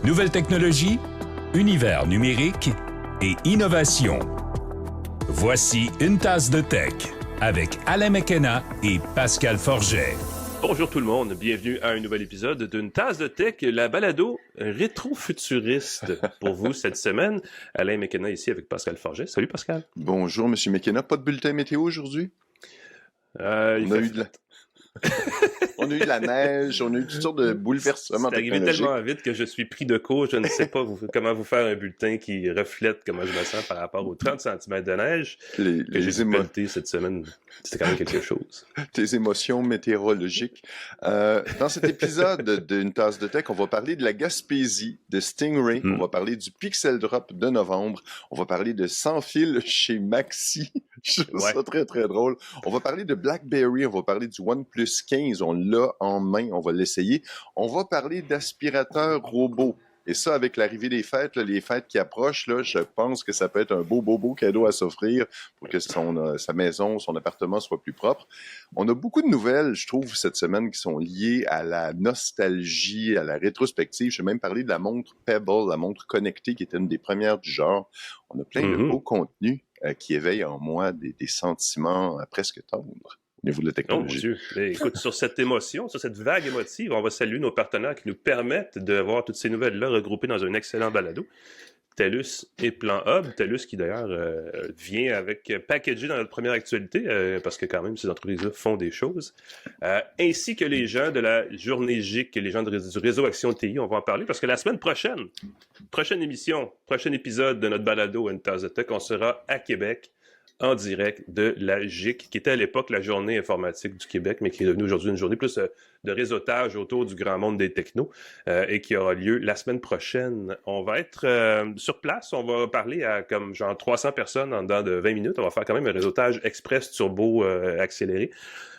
Nouvelles technologies, univers numérique et innovation. Voici Une tasse de tech avec Alain McKenna et Pascal Forget. Bonjour tout le monde, bienvenue à un nouvel épisode d'Une tasse de tech, la balado rétro-futuriste pour vous cette semaine. Alain McKenna ici avec Pascal Forget. Salut Pascal. Bonjour Monsieur McKenna, pas de bulletin météo aujourd'hui? On a eu de la neige, on a eu toutes sortes de bouleversements technologiques. C'est arrivé tellement vite que je suis pris de court. Je ne sais pas comment vous faire un bulletin qui reflète comment je me sens par rapport aux 30 cm de neige que j'ai pelleté cette semaine. C'était quand même quelque chose. Tes émotions météorologiques. Dans cet épisode d'une tasse de tech, on va parler de la Gaspésie, de Stingray, on va parler du Pixel Drop de novembre, on va parler de Sans fil chez Maxi. Je trouve ça très très drôle. On va parler de BlackBerry, on va parler du OnePlus 15, on l'a en main, on va l'essayer. On va parler d'aspirateurs robots. Et ça, avec l'arrivée des fêtes, là, les fêtes qui approchent, là, je pense que ça peut être un beau cadeau à s'offrir pour que sa maison, son appartement soit plus propre. On a beaucoup de nouvelles, je trouve, cette semaine qui sont liées à la nostalgie, à la rétrospective. Je vais même parler de la montre Pebble, la montre connectée qui était une des premières du genre. On a plein de beaux contenus qui éveillent en moi des sentiments presque tendres. Au niveau de la technologie. Oh mon Dieu! Mais écoute, sur cette émotion, sur cette vague émotive, on va saluer nos partenaires qui nous permettent de voir toutes ces nouvelles-là regroupées dans un excellent balado. TELUS et Plan Hub. TELUS qui d'ailleurs vient avec packagé dans notre première actualité, parce que quand même ces entreprises-là font des choses. Ainsi que les gens de la Journée GIC, les gens du réseau Action TI, on va en parler, parce que la semaine prochaine, prochaine émission, prochain épisode de notre balado Une tasse de tech, on sera à Québec, en direct de la GIC, qui était à l'époque la journée informatique du Québec, mais qui est devenue aujourd'hui une journée plus de réseautage autour du grand monde des technos, et qui aura lieu la semaine prochaine. On va être sur place, on va parler à comme genre 300 personnes en dedans de 20 minutes. On va faire quand même un réseautage express turbo accéléré.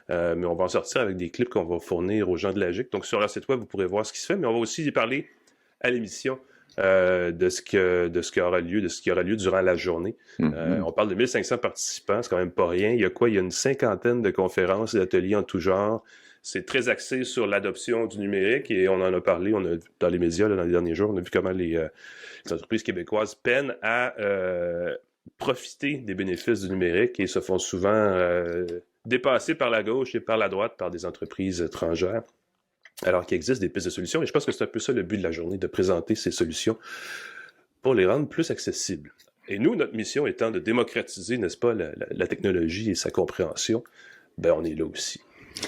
Mais on va en sortir avec des clips qu'on va fournir aux gens de la GIC. Donc sur leur site web, vous pourrez voir ce qui se fait, mais on va aussi parler à l'émission de ce qui aura lieu durant la journée. On parle de 1500 participants, c'est quand même pas rien. Il y a une cinquantaine de conférences et d'ateliers en tout genre. C'est très axé sur l'adoption du numérique et on en a parlé, dans les médias dans les derniers jours, on a vu comment les entreprises québécoises peinent à profiter des bénéfices du numérique et se font souvent dépasser par la gauche et par la droite par des entreprises étrangères. Alors qu'il existe des pistes de solutions, et je pense que c'est un peu ça le but de la journée, de présenter ces solutions pour les rendre plus accessibles. Et nous, notre mission étant de démocratiser, n'est-ce pas, la technologie et sa compréhension, ben on est là aussi.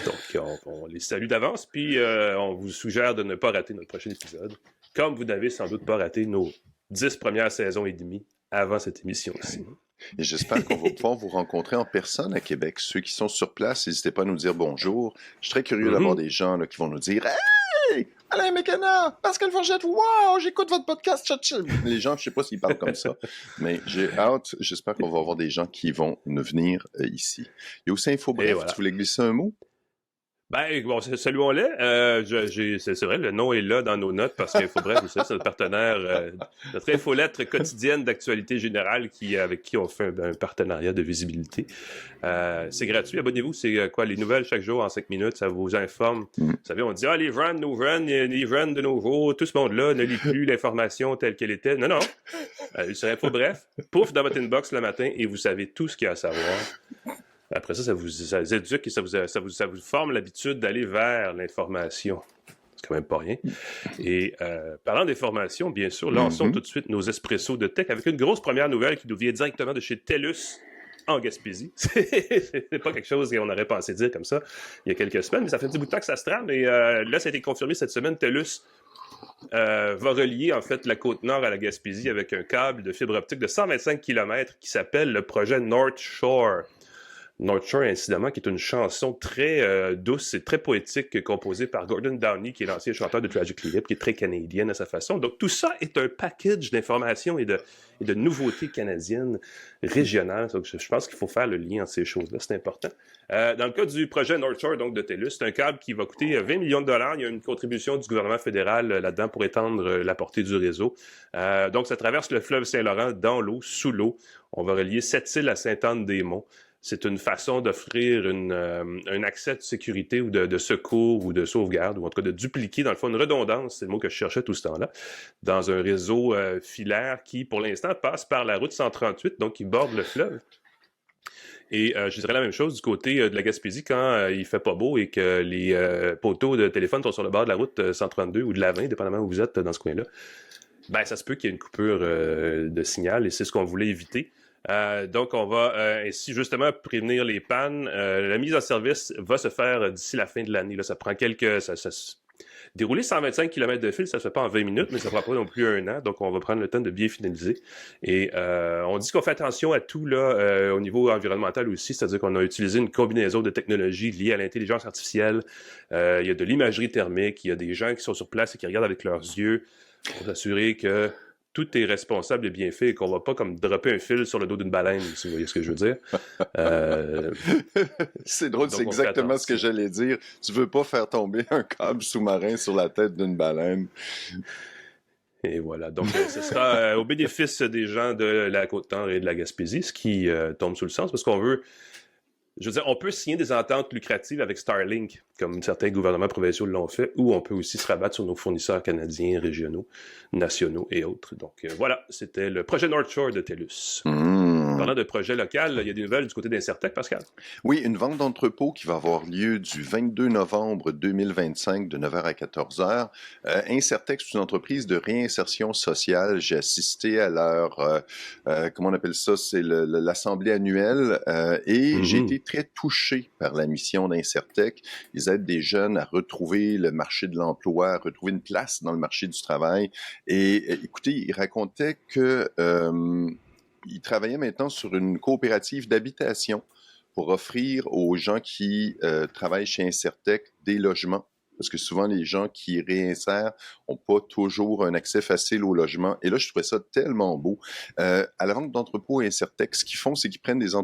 Donc, on les salue d'avance, puis on vous suggère de ne pas rater notre prochain épisode, comme vous n'avez sans doute pas raté nos 10 premières saisons et demie avant cette émission aussi. Et j'espère qu'on va pouvoir vous rencontrer en personne à Québec. Ceux qui sont sur place, n'hésitez pas à nous dire bonjour. Je suis très curieux d'avoir des gens là, qui vont nous dire « Hey! Alain McKenna! Pascal Forget! Wow! J'écoute votre podcast! » Les gens, je sais pas s'ils parlent comme ça, mais j'ai hâte. J'espère qu'on va avoir des gens qui vont nous venir ici. Il y a aussi InfoBref. Voilà. Tu voulais glisser un mot? Ben, bon, saluons-les. C'est vrai, le nom est là dans nos notes parce qu'InfoBref, vous savez, c'est notre partenaire, notre infolettre quotidienne d'actualité générale avec qui on fait un partenariat de visibilité. C'est gratuit, abonnez-vous, c'est quoi, les nouvelles chaque jour en 5 minutes, ça vous informe. Vous savez, on dit, les runs de nouveau, tout ce monde-là ne lit plus l'information telle qu'elle était. Non. Sur InfoBref, pouf, dans votre inbox le matin et vous savez tout ce qu'il y a à savoir. Après ça vous éduque et ça vous forme l'habitude d'aller vers l'information. C'est quand même pas rien. Et parlant d'information, bien sûr, lançons tout de suite nos espressos de tech avec une grosse première nouvelle qui nous vient directement de chez TELUS en Gaspésie. C'est pas quelque chose qu'on aurait pensé dire comme ça il y a quelques semaines, mais ça fait un petit bout de temps que ça se trame. Et là, ça a été confirmé cette semaine. TELUS va relier en fait la Côte-Nord à la Gaspésie avec un câble de fibre optique de 125 km qui s'appelle le projet North Shore. North Shore, incidemment, qui est une chanson très douce et très poétique composée par Gordon Downey, qui est l'ancien chanteur de Tragically Hip, qui est très canadienne à sa façon. Donc, tout ça est un package d'informations et de nouveautés canadiennes régionales. Donc, je pense qu'il faut faire le lien entre ces choses-là, c'est important. Dans le cas du projet North Shore, donc de TELUS, c'est un câble qui va coûter 20 millions de dollars. Il y a une contribution du gouvernement fédéral là-dedans pour étendre la portée du réseau. Donc, ça traverse le fleuve Saint-Laurent dans l'eau, sous l'eau. On va relier Sept-Îles à Sainte-Anne-des-Monts. c'est une façon d'offrir un accès de sécurité ou de secours ou de sauvegarde, ou en tout cas de dupliquer, dans le fond, une redondance, c'est le mot que je cherchais tout ce temps-là, dans un réseau filaire qui, pour l'instant, passe par la route 138, donc qui borde le fleuve. Et je dirais la même chose du côté de la Gaspésie quand il fait pas beau et que les poteaux de téléphone sont sur le bord de la route 132 ou de la 20, dépendamment où vous êtes dans ce coin-là. Ben, ça se peut qu'il y ait une coupure de signal et c'est ce qu'on voulait éviter. Donc, on va ainsi justement prévenir les pannes. La mise en service va se faire d'ici la fin de l'année. Là, ça prend dérouler 125 km de fil, ça se fait pas en 20 minutes, mais ça ne prend pas non plus un an. Donc, on va prendre le temps de bien finaliser. Et on dit qu'on fait attention à tout là au niveau environnemental aussi, c'est-à-dire qu'on a utilisé une combinaison de technologies liées à l'intelligence artificielle. Il y a de l'imagerie thermique, il y a des gens qui sont sur place et qui regardent avec leurs yeux pour s'assurer que tout est responsable et bien fait et qu'on va pas comme dropper un fil sur le dos d'une baleine, si vous voyez ce que je veux dire. C'est drôle, c'est exactement ce que j'allais dire. Tu veux pas faire tomber un câble sous-marin sur la tête d'une baleine. Et voilà, donc ce sera au bénéfice des gens de la Côte-Nord et de la Gaspésie, ce qui tombe sous le sens, parce qu'on veut... Je veux dire, on peut signer des ententes lucratives avec Starlink, comme certains gouvernements provinciaux l'ont fait, ou on peut aussi se rabattre sur nos fournisseurs canadiens, régionaux, nationaux et autres. Donc voilà, c'était le projet North Shore de TELUS. Parlant de projet local, il y a des nouvelles du côté d'Incertec, Pascal? Oui, une vente d'entrepôt qui va avoir lieu du 22 novembre 2025 de 9h à 14h. Incertec, c'est une entreprise de réinsertion sociale. J'ai assisté à leur, comment on appelle ça, c'est l'assemblée annuelle et j'ai été très touché par la mission d'Incertec. Ils aident des jeunes à retrouver le marché de l'emploi, à retrouver une place dans le marché du travail. Et écoutez, ils racontaient que ils travaillaient maintenant sur une coopérative d'habitation pour offrir aux gens qui travaillent chez Incertec des logements. Parce que souvent, les gens qui réinsèrent n'ont pas toujours un accès facile au logement. Et là, je trouvais ça tellement beau. À la vente d'entrepôts Incertec, ce qu'ils font, c'est qu'ils prennent des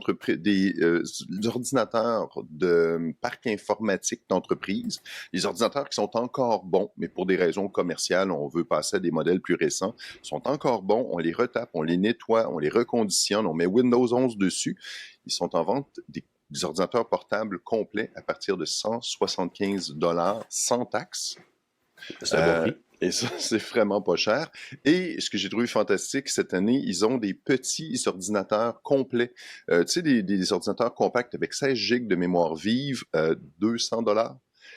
ordinateurs de parc informatique d'entreprise, des ordinateurs qui sont encore bons, mais pour des raisons commerciales, on veut passer à des modèles plus récents, sont encore bons, on les retape, on les nettoie, on les reconditionne, on met Windows 11 dessus. Ils sont en vente des ordinateurs portables complets à partir de 175 $ sans taxes. C'est un bon prix. Et ça, c'est vraiment pas cher. Et ce que j'ai trouvé fantastique cette année, ils ont des petits ordinateurs complets. Tu sais, des ordinateurs compacts avec 16 gigs de mémoire vive, 200 $.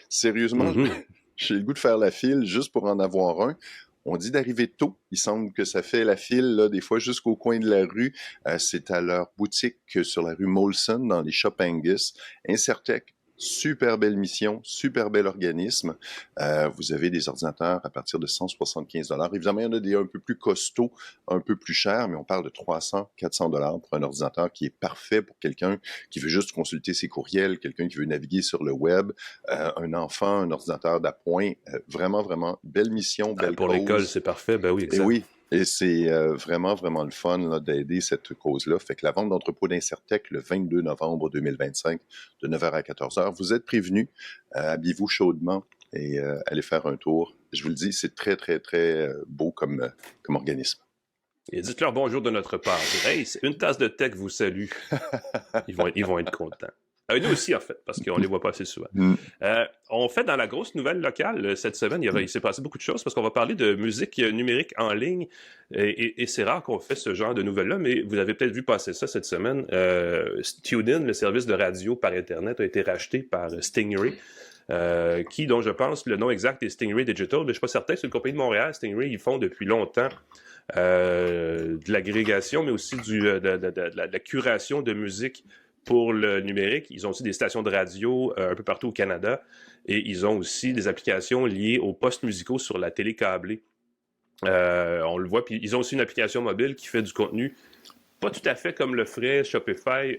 Sérieusement, j'ai le goût de faire la file juste pour en avoir un. On dit d'arriver tôt. Il semble que ça fait la file, là, des fois, jusqu'au coin de la rue. C'est à leur boutique sur la rue Molson, dans les Shops Angus. Incertec, super belle mission, super bel organisme. Vous avez des ordinateurs à partir de 175 $. Évidemment, il y en a des un peu plus costauds, un peu plus chers, mais on parle de 300, 400 $ pour un ordinateur qui est parfait pour quelqu'un qui veut juste consulter ses courriels, quelqu'un qui veut naviguer sur le web, un enfant, un ordinateur d'appoint. Vraiment, vraiment belle mission, belle pour cause. l'école, c'est parfait. Ben oui, exact. Et oui. Et c'est vraiment, vraiment le fun là, d'aider cette cause-là. Fait que la vente d'entrepôt d'Incertec le 22 novembre 2025 de 9h à 14h. Vous êtes prévenus. Habillez-vous chaudement et allez faire un tour. Je vous le dis, c'est très, très, très beau comme organisme. Et dites-leur bonjour de notre part. Hey, une tasse de tech vous salue. Ils vont être contents. Nous aussi, en fait, parce qu'on les voit pas assez souvent. On fait dans la grosse nouvelle locale cette semaine, il s'est passé beaucoup de choses parce qu'on va parler de musique numérique en ligne et c'est rare qu'on fait ce genre de nouvelles-là, mais vous avez peut-être vu passer ça cette semaine. TuneIn, le service de radio par Internet, a été racheté par Stingray. Dont je pense le nom exact est Stingray Digital, mais je suis pas certain, c'est une compagnie de Montréal. Stingray, ils font depuis longtemps de l'agrégation, mais aussi de la curation de musique pour le numérique. Ils ont aussi des stations de radio un peu partout au Canada et ils ont aussi des applications liées aux postes musicaux sur la télé câblée. On le voit, puis ils ont aussi une application mobile qui fait du contenu pas tout à fait comme le ferait Spotify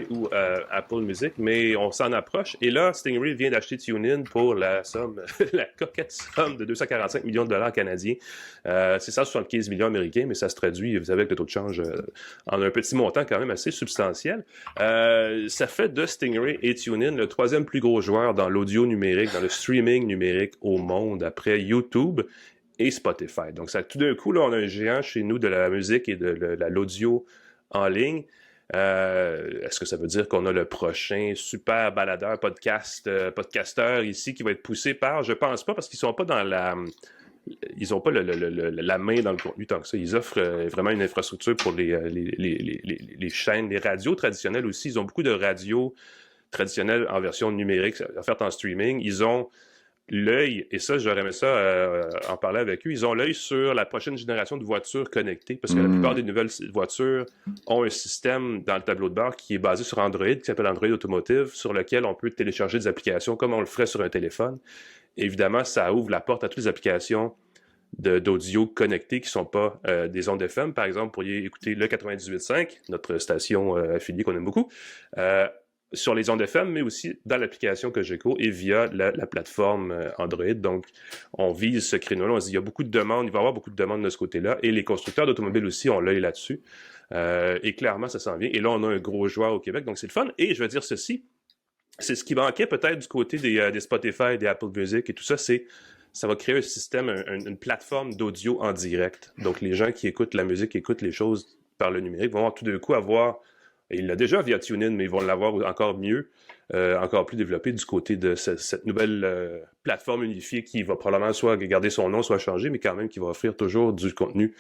ou Apple Music, mais on s'en approche. Et là, Stingray vient d'acheter TuneIn pour la coquette somme de 245 millions de dollars canadiens. C'est 175 millions américains, mais ça se traduit, vous savez, avec le taux de change en un petit montant quand même assez substantiel. Ça fait de Stingray et TuneIn le troisième plus gros joueur dans l'audio numérique, dans le streaming numérique au monde, après YouTube et Spotify. Donc, ça, tout d'un coup, là, on a un géant chez nous de la musique et de l'audio en ligne. Est-ce que ça veut dire qu'on a le prochain super baladeur podcasteur ici qui va être poussé par... Je pense pas, parce qu'ils sont pas dans la... Ils n'ont pas la main dans le contenu tant que ça. Ils offrent vraiment une infrastructure pour les chaînes, les radios traditionnelles aussi. Ils ont beaucoup de radios traditionnelles en version numérique, offertes en streaming. Ils ont l'œil, et ça, j'aurais aimé ça en parler avec eux, ils ont l'œil sur la prochaine génération de voitures connectées, parce que la plupart des nouvelles voitures ont un système dans le tableau de bord qui est basé sur Android, qui s'appelle Android Automotive, sur lequel on peut télécharger des applications comme on le ferait sur un téléphone. Et évidemment, ça ouvre la porte à toutes les applications d'audio connectées qui ne sont pas des ondes FM. Par exemple, vous pourriez écouter le 98.5, notre station affiliée qu'on aime beaucoup, sur les ondes FM, mais aussi dans l'application Cogeco et via la plateforme Android. Donc, on vise ce créneau-là. On se dit, il y a beaucoup de demandes, il va y avoir beaucoup de demandes de ce côté-là. Et les constructeurs d'automobiles aussi ont l'œil là-dessus. Et clairement, ça s'en vient. Et là, on a un gros joueur au Québec, donc c'est le fun. Et je veux dire ceci, c'est ce qui manquait peut-être du côté des Spotify, des Apple Music et tout ça, ça va créer un système, une plateforme d'audio en direct. Donc, les gens qui écoutent la musique, qui écoutent les choses par le numérique, vont tout d'un coup avoir... Et il l'a déjà via TuneIn, mais ils vont l'avoir encore mieux, encore plus développé du côté de cette nouvelle plateforme unifiée qui va probablement soit garder son nom, soit changer, mais quand même qui va offrir toujours du contenu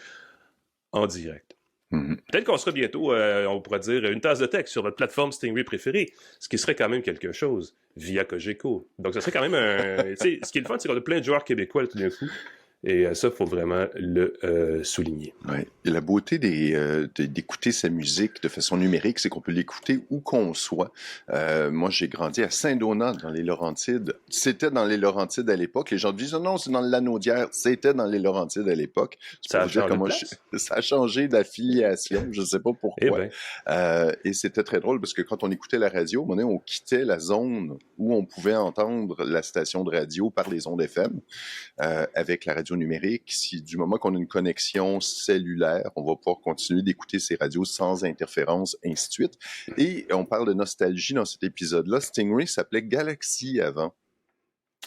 en direct. Peut-être qu'on sera bientôt, on pourrait dire, une tasse de texte sur votre plateforme Stingray préférée, ce qui serait quand même quelque chose, via Cogeco. Donc, ça serait quand même un... ce qui est le fun, c'est qu'on a plein de joueurs québécois tout d'un coup. Et ça, il faut vraiment le souligner. Ouais. Et la beauté d'écouter sa musique de façon numérique, c'est qu'on peut l'écouter où qu'on soit. Moi, j'ai grandi à Saint-Donat, dans les Laurentides. C'était dans les Laurentides à l'époque. Les gens disent « Non, c'est dans le Lanaudière. » C'était dans les Laurentides à l'époque. Ça a changé ça a changé d'affiliation. Je ne sais pas pourquoi. Et c'était très drôle parce que quand on écoutait la radio, on quittait la zone où on pouvait entendre la station de radio par les ondes FM avec la radio numérique. Si du moment qu'on a une connexion cellulaire, on va pouvoir continuer d'écouter ces radios sans interférence, ainsi de suite. Et on parle de nostalgie dans cet épisode-là. Stingray s'appelait Galaxy avant.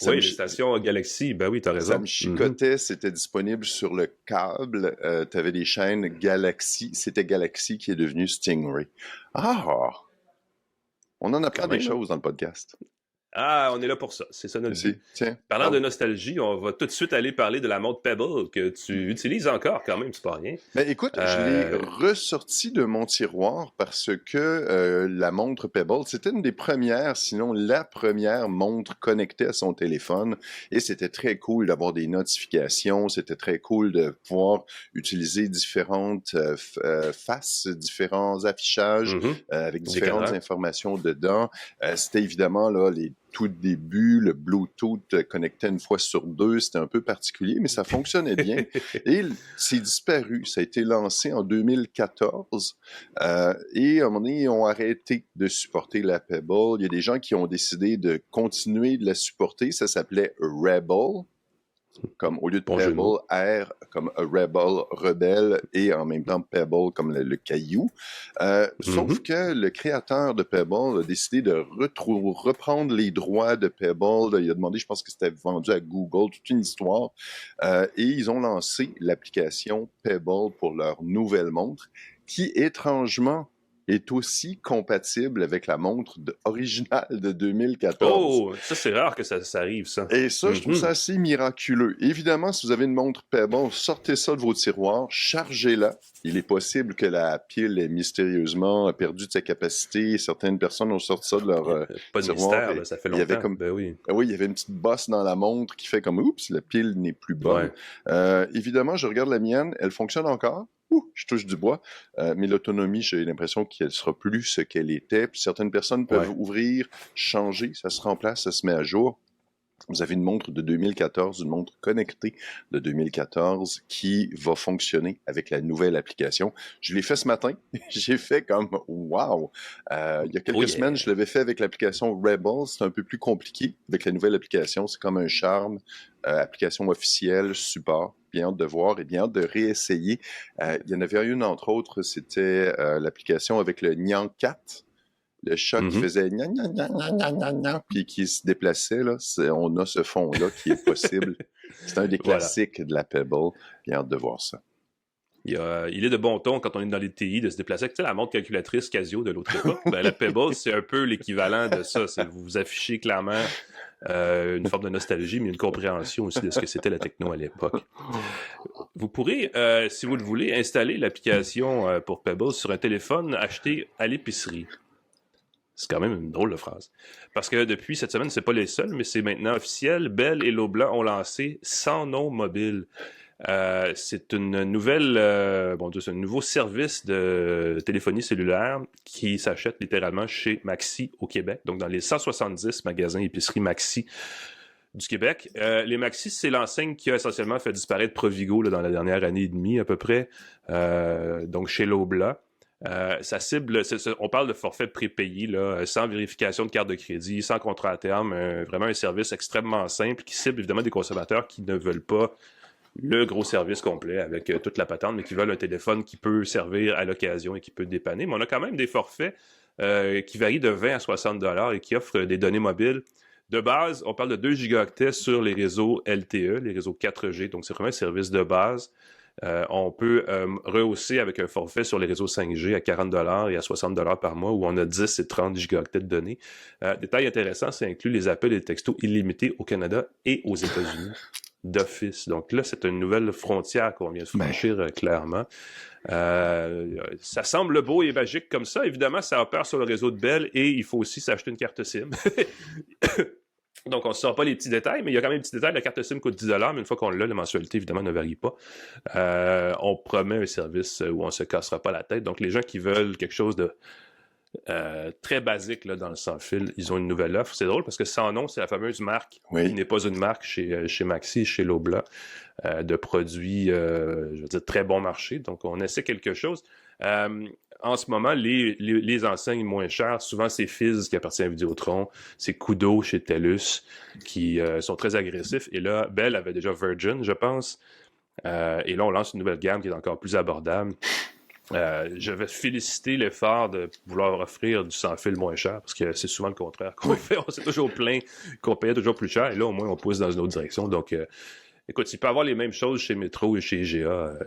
Oui, les stations Galaxy, ben oui, t'as raison. Ça me chicotait, c'était disponible sur le câble. Tu avais des chaînes Galaxy. C'était Galaxy qui est devenu Stingray. Ah! On en apprend des choses dans le podcast. Ah, on est là pour ça. C'est ça notre but. Tiens. Parlant de nostalgie, on va tout de suite aller parler de la montre Pebble que tu utilises encore quand même, c'est pas rien. Ben écoute, je l'ai ressorti de mon tiroir parce que la montre Pebble, c'était une des premières, sinon la première montre connectée à son téléphone. Et c'était très cool d'avoir des notifications. C'était très cool de pouvoir utiliser différentes faces, différents affichages avec différentes informations dedans. C'était évidemment là les tout début, le Bluetooth connectait une fois sur deux, c'était un peu particulier, mais ça fonctionnait bien. Et c'est disparu. Ça a été lancé en 2014. Et à un moment donné, ils ont arrêté de supporter la Pebble. Il y a des gens qui ont décidé de continuer de la supporter. Ça s'appelait Rebel. Comme au lieu de Pebble, R comme a Rebel, rebelle, et en même temps Pebble comme le caillou. Sauf que le créateur de Pebble a décidé de reprendre les droits de Pebble. Il a demandé, je pense que c'était vendu à Google, toute une histoire. Et ils ont lancé l'application Pebble pour leur nouvelle montre, qui étrangement est aussi compatible avec la montre originale de 2014. Oh, ça c'est rare que ça arrive, ça. Et ça, je trouve ça assez miraculeux. Évidemment, si vous avez une montre Pebble, sortez ça de vos tiroirs, chargez-la. Il est possible que la pile ait mystérieusement perdu de sa capacité. Certaines personnes ont sorti ça de leur pas de tiroir. Mystère, là, ça fait longtemps. Il y avait comme, oui, il y avait une petite bosse dans la montre qui fait comme « Oups, la pile n'est plus bonne. Ouais. » Évidemment, je regarde la mienne, elle fonctionne encore. Je touche du bois, mais l'autonomie, j'ai l'impression qu'elle sera plus ce qu'elle était. Puis certaines personnes peuvent ouvrir, changer, ça se remplace, ça se met à jour. Vous avez une montre de 2014, une montre connectée de 2014 qui va fonctionner avec la nouvelle application. Je l'ai fait ce matin. J'ai fait comme « Wow! » Il y a quelques semaines, je l'avais fait avec l'application Rebel. C'est un peu plus compliqué. Avec la nouvelle application, c'est comme un charme. Application officielle, support. Bien hâte de voir et bien hâte de réessayer. Il y en avait une, entre autres, c'était l'application avec le Nyan 4. Le chat qui faisait gna gna gna gna gna gna puis qui se déplaçait, là, on a ce fond-là qui est possible. C'est un des classiques de la Pebble. Bien hâte de voir ça. il est de bon ton quand on est dans les TI de se déplacer avec la montre calculatrice Casio de l'autre époque. Ben, la Pebble, c'est un peu l'équivalent de ça. Vous vous affichez clairement une forme de nostalgie, mais une compréhension aussi de ce que c'était la techno à l'époque. Vous pourrez, si vous le voulez, installer l'application pour Pebble sur un téléphone acheté à l'épicerie. C'est quand même une drôle de phrase. Parce que depuis cette semaine, c'est pas les seuls, mais c'est maintenant officiel. Bell et Loblaw ont lancé Sans nom mobile. C'est une nouvelle, c'est un nouveau service de téléphonie cellulaire qui s'achète littéralement chez Maxi au Québec, donc dans les 170 magasins épicerie Maxi du Québec. Les Maxi, c'est l'enseigne qui a essentiellement fait disparaître Provigo là, dans la dernière année et demie à peu près, donc chez Loblaw. Ça cible, on parle de forfait prépayé, là, sans vérification de carte de crédit, sans contrat à terme, vraiment un service extrêmement simple qui cible évidemment des consommateurs qui ne veulent pas le gros service complet avec toute la patente, mais qui veulent un téléphone qui peut servir à l'occasion et qui peut dépanner. Mais on a quand même des forfaits qui varient de 20 à 60 $ et qui offrent des données mobiles. De base, on parle de 2 gigaoctets sur les réseaux LTE, les réseaux 4G, donc c'est vraiment un service de base. On peut rehausser avec un forfait sur les réseaux 5G à 40 $ et à 60 $ par mois, où on a 10 et 30 gigaoctets de données. Détail intéressant, ça inclut les appels et les textos illimités au Canada et aux États-Unis d'office. Donc là, c'est une nouvelle frontière qu'on vient de franchir clairement. Ça semble beau et magique comme ça. Évidemment, ça opère sur le réseau de Bell et il faut aussi s'acheter une carte SIM. Donc, on ne sort pas les petits détails, mais il y a quand même des petits détails. La carte SIM coûte 10 $, mais une fois qu'on l'a, la mensualité, évidemment, ne varie pas. On promet un service où on ne se cassera pas la tête. Donc, les gens qui veulent quelque chose de très basique là, dans le sans-fil, ils ont une nouvelle offre. C'est drôle parce que Sans nom, c'est la fameuse marque qui n'est pas une marque chez Maxi, chez Loblaw, de produits, je veux dire, très bon marché. Donc, on essaie quelque chose. En ce moment, les enseignes moins chères, souvent c'est Fizz qui appartient à Vidéotron, c'est Koodo chez TELUS qui sont très agressifs. Et là, Bell avait déjà Virgin, je pense. Et là, on lance une nouvelle gamme qui est encore plus abordable. Je vais féliciter l'effort de vouloir offrir du sans-fil moins cher, parce que c'est souvent le contraire qu'on fait. On s'est toujours plaint qu'on payait toujours plus cher, et là, au moins, on pousse dans une autre direction. Donc, écoute, il peut y avoir les mêmes choses chez Metro et chez IGA.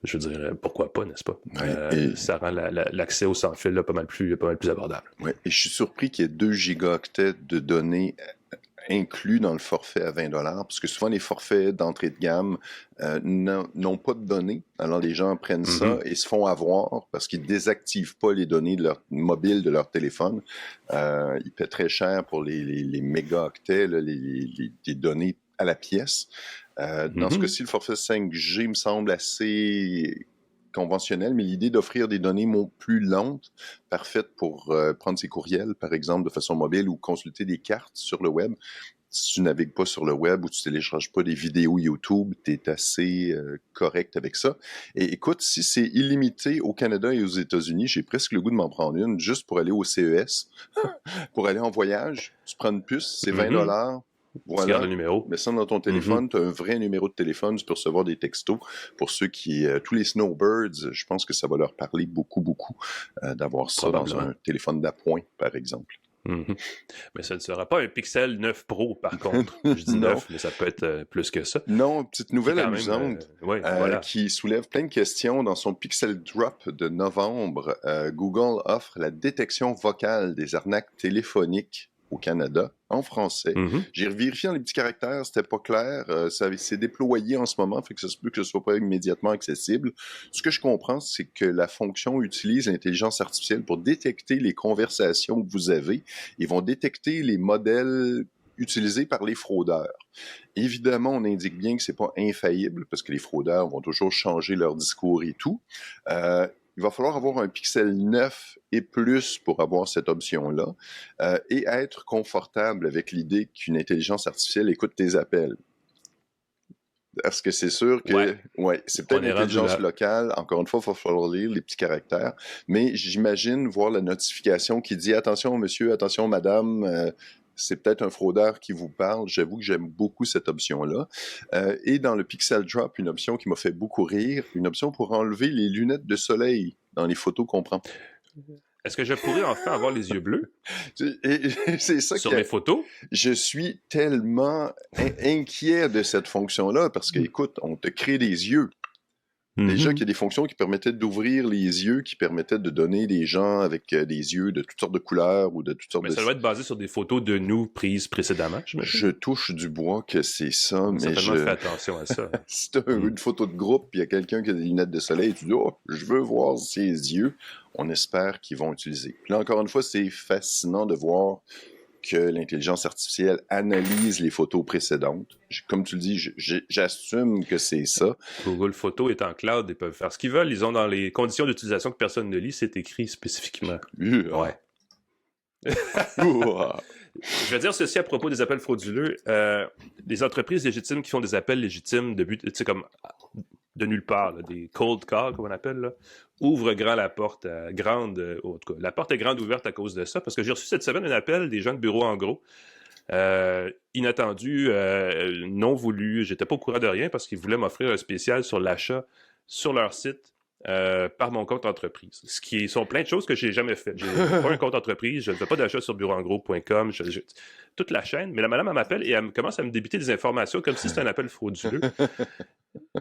Je veux dire, pourquoi pas, n'est-ce pas? Ça rend l'accès au sans-fil là, pas mal plus abordable. Oui, et je suis surpris qu'il y ait 2 gigaoctets de données inclus dans le forfait à 20 $, parce que souvent les forfaits d'entrée de gamme n'ont pas de données. Alors les gens prennent ça et se font avoir parce qu'ils désactivent pas les données de leur mobile, de leur téléphone. Ils paient très cher pour les mégaoctets, là, les données à la pièce. Dans ce cas-ci, le forfait 5G me semble assez conventionnel, mais l'idée d'offrir des données plus lentes, parfaites pour prendre ses courriels, par exemple, de façon mobile ou consulter des cartes sur le web. Si tu navigues pas sur le web ou tu télécharges pas des vidéos YouTube, tu es assez correct avec ça. Et écoute, si c'est illimité au Canada et aux États-Unis, j'ai presque le goût de m'en prendre une juste pour aller au CES, pour aller en voyage. Tu prends une puce, c'est 20 $. Voilà, le numéro. mets ça dans ton téléphone, tu as un vrai numéro de téléphone, tu peux recevoir des textos. Pour ceux qui, tous les snowbirds, je pense que ça va leur parler beaucoup, d'avoir ça dans un téléphone d'appoint, par exemple. Mais ça ne sera pas un Pixel 9 Pro, par contre. Je dis 9, mais ça peut être plus que ça. Non, petite nouvelle amusante voilà. qui soulève plein de questions. Dans son Pixel Drop de novembre, Google offre la détection vocale des arnaques téléphoniques au Canada, en français. J'ai vérifié dans les petits caractères, c'était pas clair. Ça s'est déployé en ce moment, fait que ça se peut que ce soit pas immédiatement accessible. Ce que je comprends, c'est que la fonction utilise l'intelligence artificielle pour détecter les conversations que vous avez. Ils vont détecter les modèles utilisés par les fraudeurs. Évidemment, on indique bien que c'est pas infaillible, parce que les fraudeurs vont toujours changer leur discours et tout. Il va falloir avoir un Pixel 9 et plus pour avoir cette option-là et être confortable avec l'idée qu'une intelligence artificielle écoute tes appels. Parce que c'est sûr que c'est peut-être une intelligence locale. Encore une fois, il va falloir lire les petits caractères. Mais j'imagine voir la notification qui dit « Attention, monsieur, attention, madame c'est peut-être un fraudeur qui vous parle. » J'avoue que j'aime beaucoup cette option-là. Et dans le Pixel Drop, une option qui m'a fait beaucoup rire, une option pour enlever les lunettes de soleil dans les photos qu'on prend. Est-ce que je pourrais enfin avoir les yeux bleus c'est ça sur mes photos? Je suis tellement inquiet de cette fonction-là parce que, écoute, on te crée des yeux. Déjà qu'il y a des fonctions qui permettaient d'ouvrir les yeux, qui permettaient de donner des gens avec des yeux de toutes sortes de couleurs ou de toutes sortes Mais de... ça doit être basé sur des photos de nous prises précédemment, j'imagine. Je touche du bois que c'est ça, mais Certainement, fais attention à ça. Si t'as une photo de groupe, puis il y a quelqu'un qui a des lunettes de soleil, et tu dis « Oh, je veux voir ses yeux », on espère qu'ils vont utiliser. Puis là, encore une fois, c'est fascinant de voir que l'intelligence artificielle analyse les photos précédentes. Comme tu le dis, j'assume que c'est ça. Google Photos est en cloud, ils peuvent faire ce qu'ils veulent. Ils ont dans les conditions d'utilisation que personne ne lit, c'est écrit spécifiquement. Ouais. Je vais dire ceci à propos des appels frauduleux. Les entreprises légitimes qui font des appels légitimes de but, tu sais, comme de nulle part, là, des cold calls, comme on appelle, là, ouvrent grand la porte, grande, en tout cas, la porte est grande ouverte à cause de ça, parce que j'ai reçu cette semaine un appel des gens de bureau en gros, inattendu, non voulu, j'étais pas au courant de rien parce qu'ils voulaient m'offrir un spécial sur l'achat sur leur site par mon compte entreprise. Ce qui sont plein de choses que j'ai jamais fait. J'ai pas un compte entreprise, je ne fais pas d'achat sur bureauengros.com, toute la chaîne, mais la madame elle m'appelle et elle commence à me débiter des informations comme si c'était un appel frauduleux.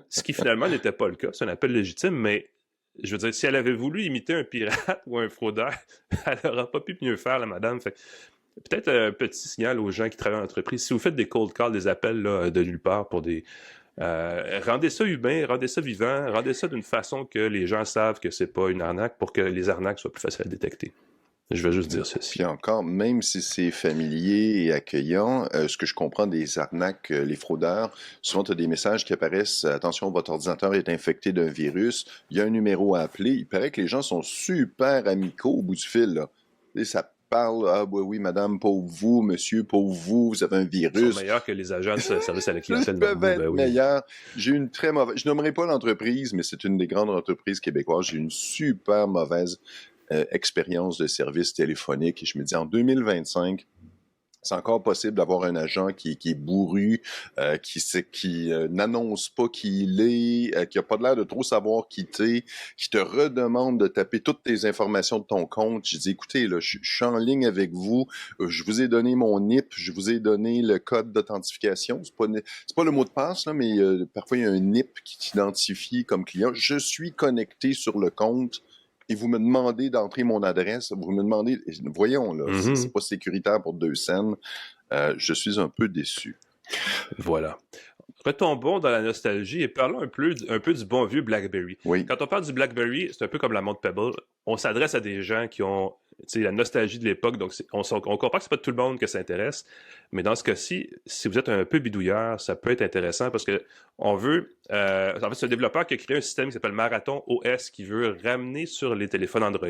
Ce qui finalement n'était pas le cas, c'est un appel légitime, mais je veux dire, si elle avait voulu imiter un pirate ou un fraudeur, elle n'aurait pas pu mieux faire, la madame. Fait peut-être un petit signal aux gens qui travaillent en entreprise. Si vous faites des cold calls, des appels là, de nulle part pour des... rendez ça humain, rendez ça vivant, rendez ça d'une façon que les gens savent que c'est pas une arnaque pour que les arnaques soient plus faciles à détecter. Je vais juste dire ceci. Puis encore, même si c'est familier et accueillant, ce que je comprends des arnaques, les fraudeurs, souvent tu as des messages qui apparaissent, attention, votre ordinateur est infecté d'un virus, il y a un numéro à appeler. Il paraît que les gens sont super amicaux au bout du fil, là. Et ça parle, ah oui, madame, pauvre vous, monsieur, pauvre vous, vous avez un virus. Ils sont meilleurs que les agents de service à la clientèle. Ils peuvent être meilleurs. J'ai une très mauvaise, je nommerai pas l'entreprise, mais c'est une des grandes entreprises québécoises. J'ai une super mauvaise expérience de service téléphonique. Et je me dis, en 2025, c'est encore possible d'avoir un agent qui est bourru, qui n'annonce pas qui il est, qui a pas l'air de trop savoir qui t'es, qui te redemande de taper toutes tes informations de ton compte. J'ai dit, écoutez, là, je suis en ligne avec vous, je vous ai donné mon NIP, je vous ai donné le code d'authentification. C'est pas le mot de passe, là, mais parfois il y a un NIP qui t'identifie comme client. Je suis connecté sur le compte. Et vous me demandez d'entrer mon adresse, vous me demandez, voyons là, c'est pas sécuritaire pour 2 cents. Je suis un peu déçu. Voilà. Retombons dans la nostalgie et parlons un peu du bon vieux BlackBerry. Oui. Quand on parle du BlackBerry, c'est un peu comme la montre Pebble. On s'adresse à des gens qui ont la nostalgie de l'époque, donc on comprend que c'est pas tout le monde que ça intéresse, mais dans ce cas-ci, si vous êtes un peu bidouilleur, ça peut être intéressant parce que on veut... en fait, c'est un développeur qui a créé un système qui s'appelle Marathon OS qui veut ramener sur les téléphones Android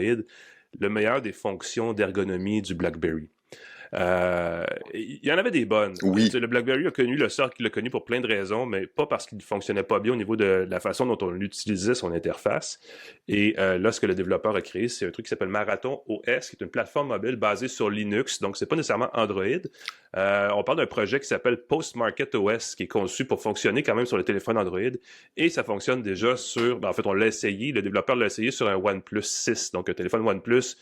le meilleur des fonctions d'ergonomie du BlackBerry. Il y en avait des bonnes. Oui. Le BlackBerry a connu le sort qu'il a connu pour plein de raisons, mais pas parce qu'il ne fonctionnait pas bien au niveau de la façon dont on utilisait son interface. Et là, ce que le développeur a créé, c'est un truc qui s'appelle Marathon OS, qui est une plateforme mobile basée sur Linux, donc c'est pas nécessairement Android. On parle d'un projet qui s'appelle Postmarket OS, qui est conçu pour fonctionner quand même sur le téléphone Android, et ça fonctionne déjà sur... en fait, on l'a essayé, le développeur l'a essayé sur un OnePlus 6, donc un téléphone OnePlus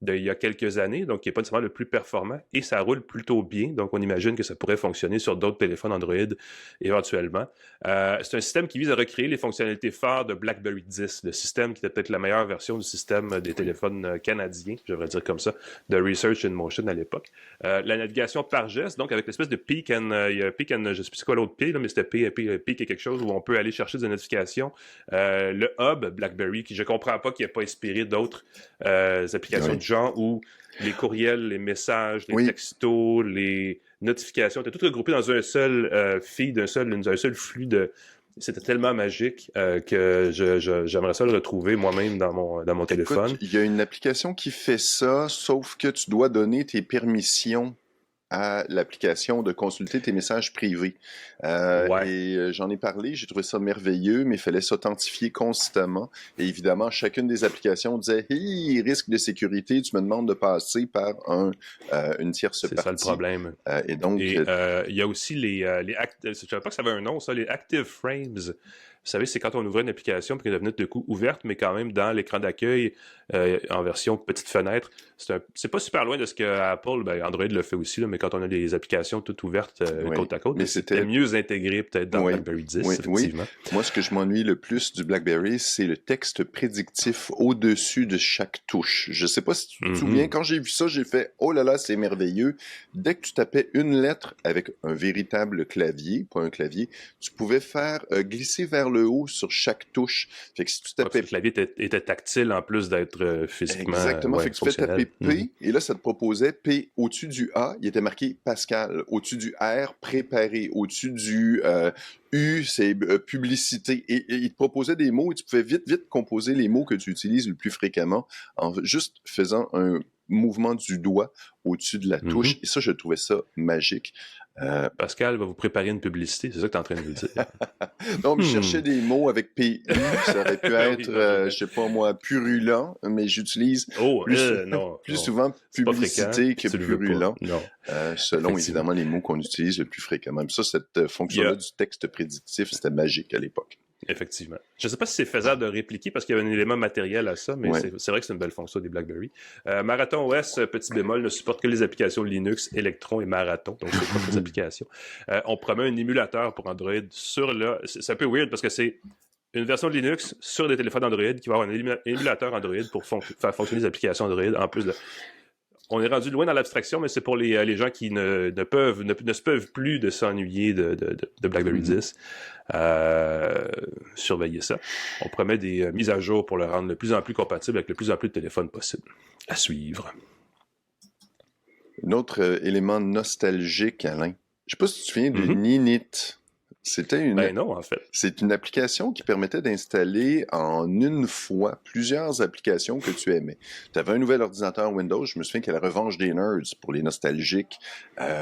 d'il y a quelques années, donc qui n'est pas nécessairement le plus performant, et ça roule plutôt bien, donc on imagine que ça pourrait fonctionner sur d'autres téléphones Android éventuellement. C'est un système qui vise à recréer les fonctionnalités phares de BlackBerry 10, le système qui était peut-être la meilleure version du système des téléphones canadiens, je devrais dire comme ça, de Research in Motion à l'époque. La navigation par geste, donc avec l'espèce de peak and, je sais plus c'est quoi l'autre P, là, mais c'était peak et quelque chose où on peut aller chercher des notifications. Le hub BlackBerry, qui je comprends pas qu'il n'ait pas inspiré d'autres applications de genre où les courriels, les messages, les textos, les notifications étaient tout regroupés dans un seul feed, un seul flux de... C'était tellement magique que j'aimerais ça le retrouver moi-même dans mon téléphone. Il y a une application qui fait ça, sauf que tu dois donner tes permissions à l'application de consulter tes messages privés. Et j'en ai parlé, j'ai trouvé ça merveilleux, mais il fallait s'authentifier constamment. Et évidemment, chacune des applications disait « Hey, risque de sécurité, tu me demandes de passer par une tierce partie. » C'est ça le problème. Et donc... il y a aussi je ne savais pas que ça avait un nom, ça, les Active Frames. Vous savez, c'est quand on ouvrait une application et qu'elle devenait de coup ouverte, mais quand même dans l'écran d'accueil en version petite fenêtre. C'est pas super loin de ce que Apple, Android le fait aussi, là, mais quand on a des applications toutes ouvertes côte à côte, mais c'était mieux intégré peut-être dans BlackBerry 10, effectivement. Moi, ce que je m'ennuie le plus du BlackBerry, c'est le texte prédictif au-dessus de chaque touche. Je sais pas si tu te souviens, quand j'ai vu ça, j'ai fait « Oh là là, c'est merveilleux ». Dès que tu tapais une lettre avec un véritable clavier, pas un clavier, tu pouvais faire glisser vers le haut sur chaque touche. Fait que si tu tapais... le clavier était tactile en plus d'être physiquement Exactement, fait que tu fais taper P, et là, ça te proposait P. Au-dessus du A, il était marqué Pascal. Au-dessus du R, préparé. Au-dessus du U, c'est publicité. Et il te proposait des mots et tu pouvais vite composer les mots que tu utilises le plus fréquemment en juste faisant un mouvement du doigt au-dessus de la touche. Et ça, je trouvais ça magique. Pascal va vous préparer une publicité, c'est ça que tu es en train de nous dire. Donc, je cherchais des mots avec PU, ça aurait pu être, je sais pas moi, purulent, mais j'utilise plus souvent publicité que purulent, selon évidemment les mots qu'on utilise le plus fréquemment. Puis ça, cette fonction-là du texte prédictif, c'était magique à l'époque. Effectivement. Je ne sais pas si c'est faisable de répliquer parce qu'il y avait un élément matériel à ça, mais c'est vrai que c'est une belle fonction des BlackBerry. Marathon OS, petit bémol, ne supporte que les applications Linux, Electron et Marathon, donc c'est pas des applications. On promet un émulateur pour Android sur là. C'est un peu weird parce que c'est une version de Linux sur des téléphones Android qui va avoir un émulateur Android pour faire fonctionner les applications Android en plus de... On est rendu loin dans l'abstraction, mais c'est pour les gens qui ne se peuvent plus de s'ennuyer de BlackBerry 10. Surveillez ça. On promet des mises à jour pour le rendre de plus en plus compatible avec le plus en plus de téléphones possible. À suivre. Un autre élément nostalgique, Alain. Je ne sais pas si tu te souviens de Ninit. C'était non, en fait. C'est une application qui permettait d'installer en une fois plusieurs applications que tu aimais. Tu avais un nouvel ordinateur Windows. Je me souviens qu'à la revanche des nerds, pour les nostalgiques,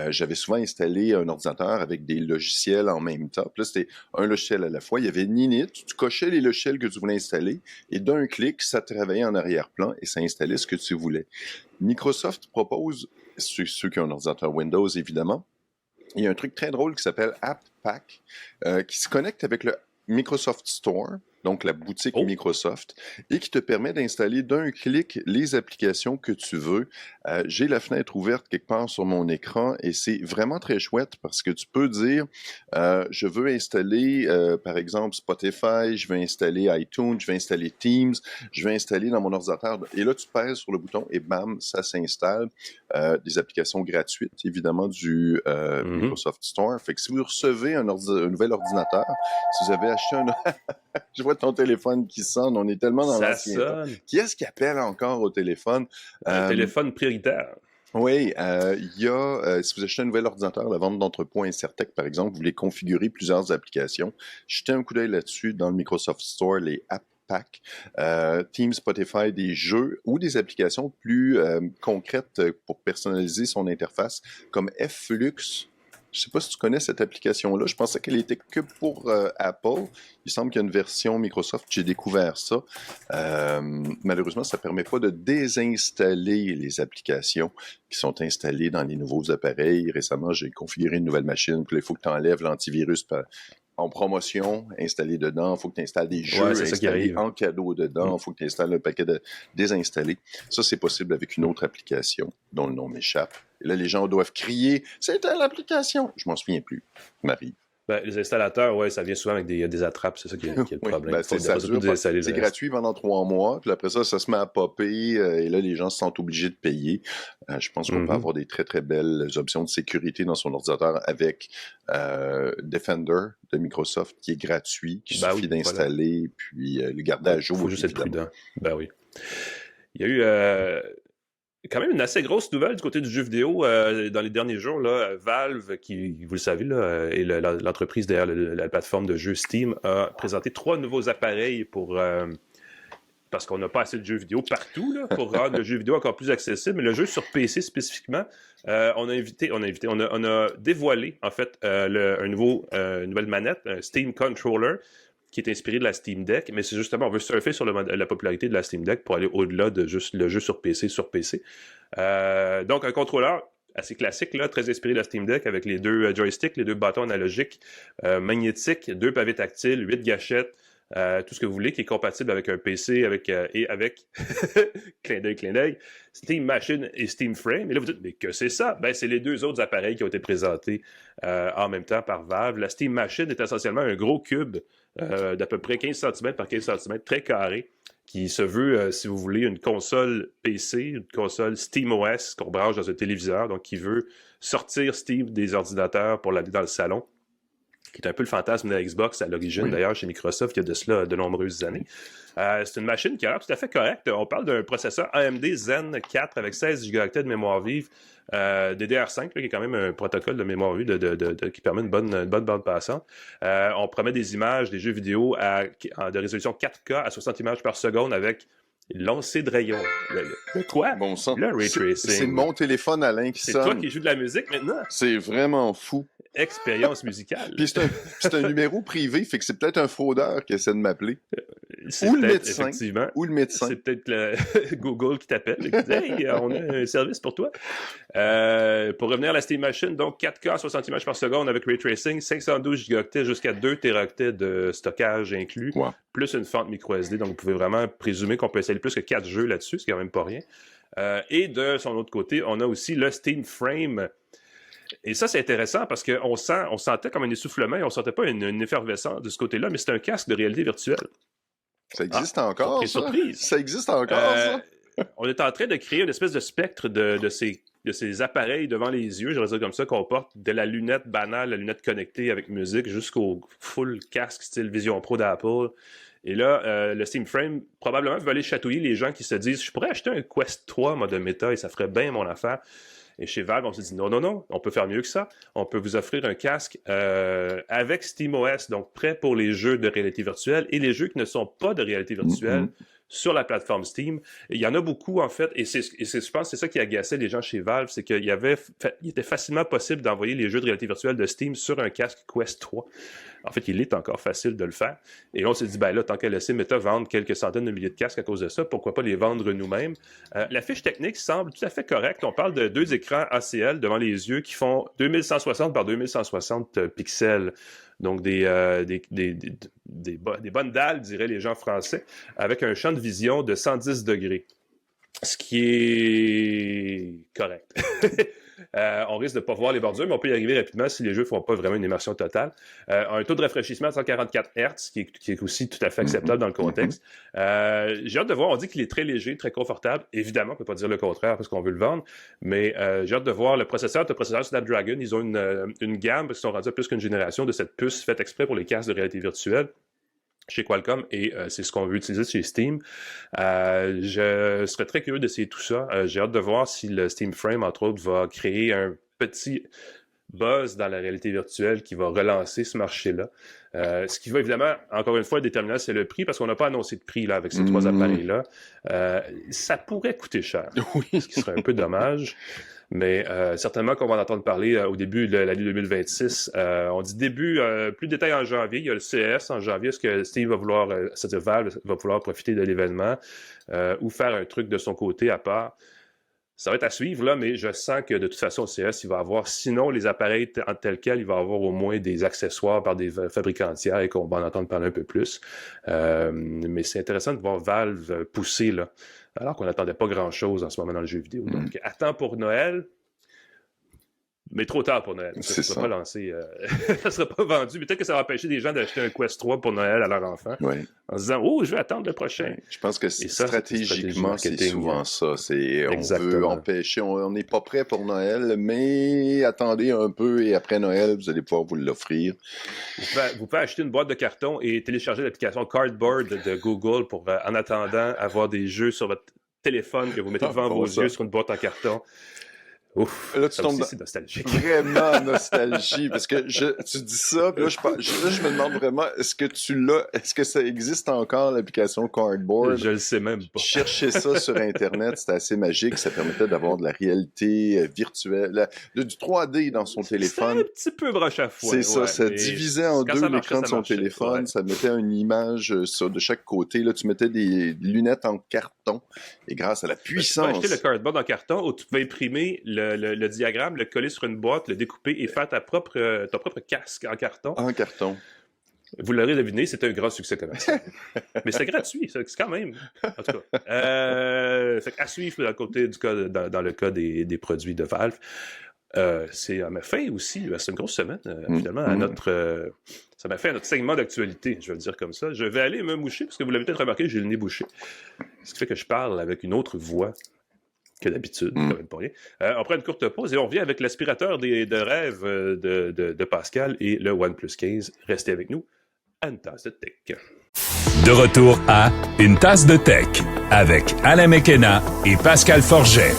j'avais souvent installé un ordinateur avec des logiciels en même temps. Puis là, c'était un logiciel à la fois. Il y avait Ninit. Tu cochais les logiciels que tu voulais installer et d'un clic, ça travaillait en arrière-plan et ça installait ce que tu voulais. Microsoft propose, ceux qui ont un ordinateur Windows évidemment, il y a un truc très drôle qui s'appelle App Pack, qui se connecte avec le Microsoft Store, donc la boutique Microsoft, et qui te permet d'installer d'un clic les applications que tu veux. J'ai la fenêtre ouverte quelque part sur mon écran et c'est vraiment très chouette parce que tu peux dire, je veux installer, par exemple, Spotify, je veux installer iTunes, je veux installer Teams, je veux installer dans mon ordinateur. Et là, tu pèses sur le bouton et bam, ça s'installe. Des applications gratuites, évidemment, du Microsoft Store. Fait que si vous recevez un nouvel ordinateur, si vous avez acheté un... Je vois ton téléphone qui sonne, on est tellement dans l'ancien temps. Qui est-ce qui appelle encore au téléphone? Un téléphone prioritaire. Oui, il y a, si vous achetez un nouvel ordinateur, la vente d'entrepôt Incertec, par exemple, vous voulez configurer plusieurs applications. Jetez un coup d'œil là-dessus dans le Microsoft Store, les App Pack, Teams, Spotify, des jeux ou des applications plus concrètes pour personnaliser son interface, comme Flux. Je ne sais pas si tu connais cette application-là. Je pensais qu'elle était que pour Apple. Il semble qu'il y a une version Microsoft. J'ai découvert ça. Malheureusement, ça ne permet pas de désinstaller les applications qui sont installées dans les nouveaux appareils. Récemment, j'ai configuré une nouvelle machine. Puis il faut que tu enlèves l'antivirus en promotion, installé dedans. Il faut que tu installes des jeux installés en cadeau dedans. Il faut que tu installes un paquet de désinstallés. Ça, c'est possible avec une autre application dont le nom m'échappe. Et là, les gens doivent crier « C'était l'application! » Je m'en souviens plus. Marie. Les installateurs, ça vient souvent avec des attrapes. C'est ça qui est le problème. C'est gratuit pendant 3 mois. Puis après ça se met à popper. Et là, les gens se sentent obligés de payer. Je pense qu'on peut avoir des très, très belles options de sécurité dans son ordinateur avec Defender de Microsoft qui est gratuit, qui suffit d'installer, puis le garder à jour. Il faut juste être prudent. Ben oui. Il y a eu... quand même une assez grosse nouvelle du côté du jeu vidéo dans les derniers jours. Là, Valve, qui, vous le savez, là, est l'entreprise derrière la plateforme de jeux Steam, a présenté 3 nouveaux appareils pour... parce qu'on n'a pas assez de jeux vidéo partout, là, pour rendre le jeu vidéo encore plus accessible. Mais le jeu sur PC spécifiquement, on a dévoilé, en fait, une nouvelle manette, un Steam Controller, qui est inspiré de la Steam Deck, mais c'est justement, on veut surfer sur la popularité de la Steam Deck pour aller au-delà de juste le jeu sur PC. Donc, un contrôleur assez classique, là, très inspiré de la Steam Deck, avec les 2 joysticks, les 2 bâtons analogiques magnétiques, 2 pavés tactiles, 8 gâchettes, tout ce que vous voulez, qui est compatible avec un PC et avec, clin d'œil, Steam Machine et Steam Frame. Et là, vous dites, mais que c'est ça? Ben, c'est les deux autres appareils qui ont été présentés en même temps par Valve. La Steam Machine est essentiellement un gros cube d'à peu près 15 cm par 15 cm, très carré, qui se veut, si vous voulez, une console PC, une console SteamOS qu'on branche dans un téléviseur, donc qui veut sortir Steam des ordinateurs pour l'amener dans le salon, qui est un peu le fantasme de la Xbox à l'origine, d'ailleurs, chez Microsoft, il y a de cela de nombreuses années. C'est une machine qui a l'air tout à fait correcte. On parle d'un processeur AMD Zen 4 avec 16 Go de mémoire vive, DDR5, là, qui est quand même un protocole de mémoire vive qui permet une bonne bande passante. On promet des images, des jeux vidéo de résolution 4K à 60 images par seconde avec lancer de rayons. Le quoi? Bon sang. Le ray tracing. C'est mon téléphone, Alain, qui sonne. C'est toi qui joues de la musique maintenant? C'est vraiment fou. Expérience musicale. Puis c'est un numéro privé, fait que c'est peut-être un fraudeur qui ait de m'appeler. Ou le médecin. Effectivement. Ou le médecin. C'est peut-être Google qui t'appelle et qui dit « Hey, on a un service pour toi. » Pour revenir à la Steam Machine, donc 4K 60 images par seconde avec Ray Tracing, 512 gigaoctets jusqu'à 2 téraoctets de stockage inclus, plus une fente micro-SD. Donc, vous pouvez vraiment présumer qu'on peut essayer plus que 4 jeux là-dessus, ce qui est quand même pas rien. Et de son autre côté, on a aussi le Steam Frame. Et ça, c'est intéressant parce qu'on sentait comme un essoufflement et on sentait pas une effervescence de ce côté-là, mais c'est un casque de réalité virtuelle. Ça existe encore, ça? Surprise. Ça existe encore, ça? On est en train de créer une espèce de spectre de ces appareils devant les yeux, je vais dire comme ça, qu'on porte de la lunette banale, la lunette connectée avec musique, jusqu'au full casque style Vision Pro d'Apple. Et là, le Steam Frame, probablement, va aller chatouiller les gens qui se disent « Je pourrais acheter un Quest 3 mode méta et ça ferait bien mon affaire. » Et chez Valve, on s'est dit non, on peut faire mieux que ça. On peut vous offrir un casque avec SteamOS, donc prêt pour les jeux de réalité virtuelle et les jeux qui ne sont pas de réalité virtuelle sur la plateforme Steam. Et il y en a beaucoup, en fait, et je pense que c'est ça qui agaçait les gens chez Valve, c'est qu'il était facilement possible d'envoyer les jeux de réalité virtuelle de Steam sur un casque Quest 3. En fait, il est encore facile de le faire. Et là, on s'est dit, ben là, tant qu'à laisser Meta vendre quelques centaines de milliers de casques à cause de ça, pourquoi pas les vendre nous-mêmes? La fiche technique semble tout à fait correcte. On parle de 2 écrans ACL devant les yeux qui font 2160 par 2160 pixels. Donc, des bonnes dalles, diraient les gens français, avec un champ de vision de 110 degrés. Ce qui est correct. On risque de ne pas voir les bordures, mais on peut y arriver rapidement si les jeux ne font pas vraiment une immersion totale. Un taux de rafraîchissement de 144 Hz, qui est aussi tout à fait acceptable dans le contexte. J'ai hâte de voir, on dit qu'il est très léger, très confortable. Évidemment, on ne peut pas dire le contraire parce qu'on veut le vendre, mais j'ai hâte de voir le processeur Snapdragon. Ils ont une gamme, parce qu'ils sont rendus à plus qu'une génération de cette puce faite exprès pour les casques de réalité virtuelle chez Qualcomm, et c'est ce qu'on veut utiliser chez Steam. Je serais très curieux d'essayer tout ça. J'ai hâte de voir si le Steam Frame, entre autres, va créer un petit buzz dans la réalité virtuelle qui va relancer ce marché-là. Ce qui va évidemment, encore une fois, déterminer, c'est le prix, parce qu'on n'a pas annoncé de prix là, avec ces 3 appareils-là. Ça pourrait coûter cher, ce qui serait un peu dommage. Mais certainement qu'on va en entendre parler au début de l'année 2026. On dit début, plus de détails en janvier. Il y a le CES en janvier. Est-ce que Steve va vouloir, c'est-à-dire Valve, va vouloir profiter de l'événement ou faire un truc de son côté à part? Ça va être à suivre, là, mais je sens que de toute façon, au CES, il va avoir, sinon les appareils en tel quel, il va avoir au moins des accessoires par des fabricants tiers et qu'on va en entendre parler un peu plus. Mais c'est intéressant de voir Valve pousser, là, alors qu'on n'attendait pas grand-chose en ce moment dans le jeu vidéo. Donc, attends pour Noël, mais trop tard pour Noël. Ça ne sera pas lancé, ça ne sera pas vendu. Peut-être que ça va empêcher des gens d'acheter un Quest 3 pour Noël à leur enfant, en se disant « Oh, je vais attendre le prochain ». Je pense que stratégiquement, c'est souvent ça. On veut empêcher, on n'est pas prêt pour Noël, mais attendez un peu et après Noël, vous allez pouvoir vous l'offrir. Vous pouvez acheter une boîte de carton et télécharger l'application Cardboard de Google pour, en attendant, avoir des jeux sur votre téléphone que vous mettez devant vos yeux sur une boîte en carton. Ouf, là, tu tombes c'est nostalgique. Vraiment nostalgie, parce que tu dis ça, puis là, je me demande vraiment, est-ce que ça existe encore, l'application Cardboard? Je le sais même pas. Je cherchais ça sur Internet, c'était assez magique, ça permettait d'avoir de la réalité virtuelle, du 3D dans son téléphone. C'était un petit peu broche à foin. C'est ça, ça divisait en deux l'écran de son téléphone, ça mettait une image de chaque côté, là, tu mettais des lunettes en carton, et grâce à la puissance... Tu peux acheter le Cardboard en carton, où tu peux imprimer le diagramme, le coller sur une boîte, le découper et faire ton propre casque en carton. En carton. Vous l'aurez deviné, c'est un grand succès commercial. Mais c'est gratuit, c'est quand même. En tout cas. Fait à suivre dans le cas des produits de Valve. Ça m'a fait aussi, c'est une grosse semaine, finalement, ça m'a fait à notre segment d'actualité, je vais le dire comme ça. Je vais aller me moucher, parce que vous l'avez peut-être remarqué, j'ai le nez bouché. Ce qui fait que je parle avec une autre voix que d'habitude, quand même pas rien. On prend une courte pause et on revient avec l'aspirateur de rêve de Pascal et le OnePlus 15. Restez avec nous à Une Tasse de Tech. De retour à Une Tasse de Tech avec Alain McKenna et Pascal Forget.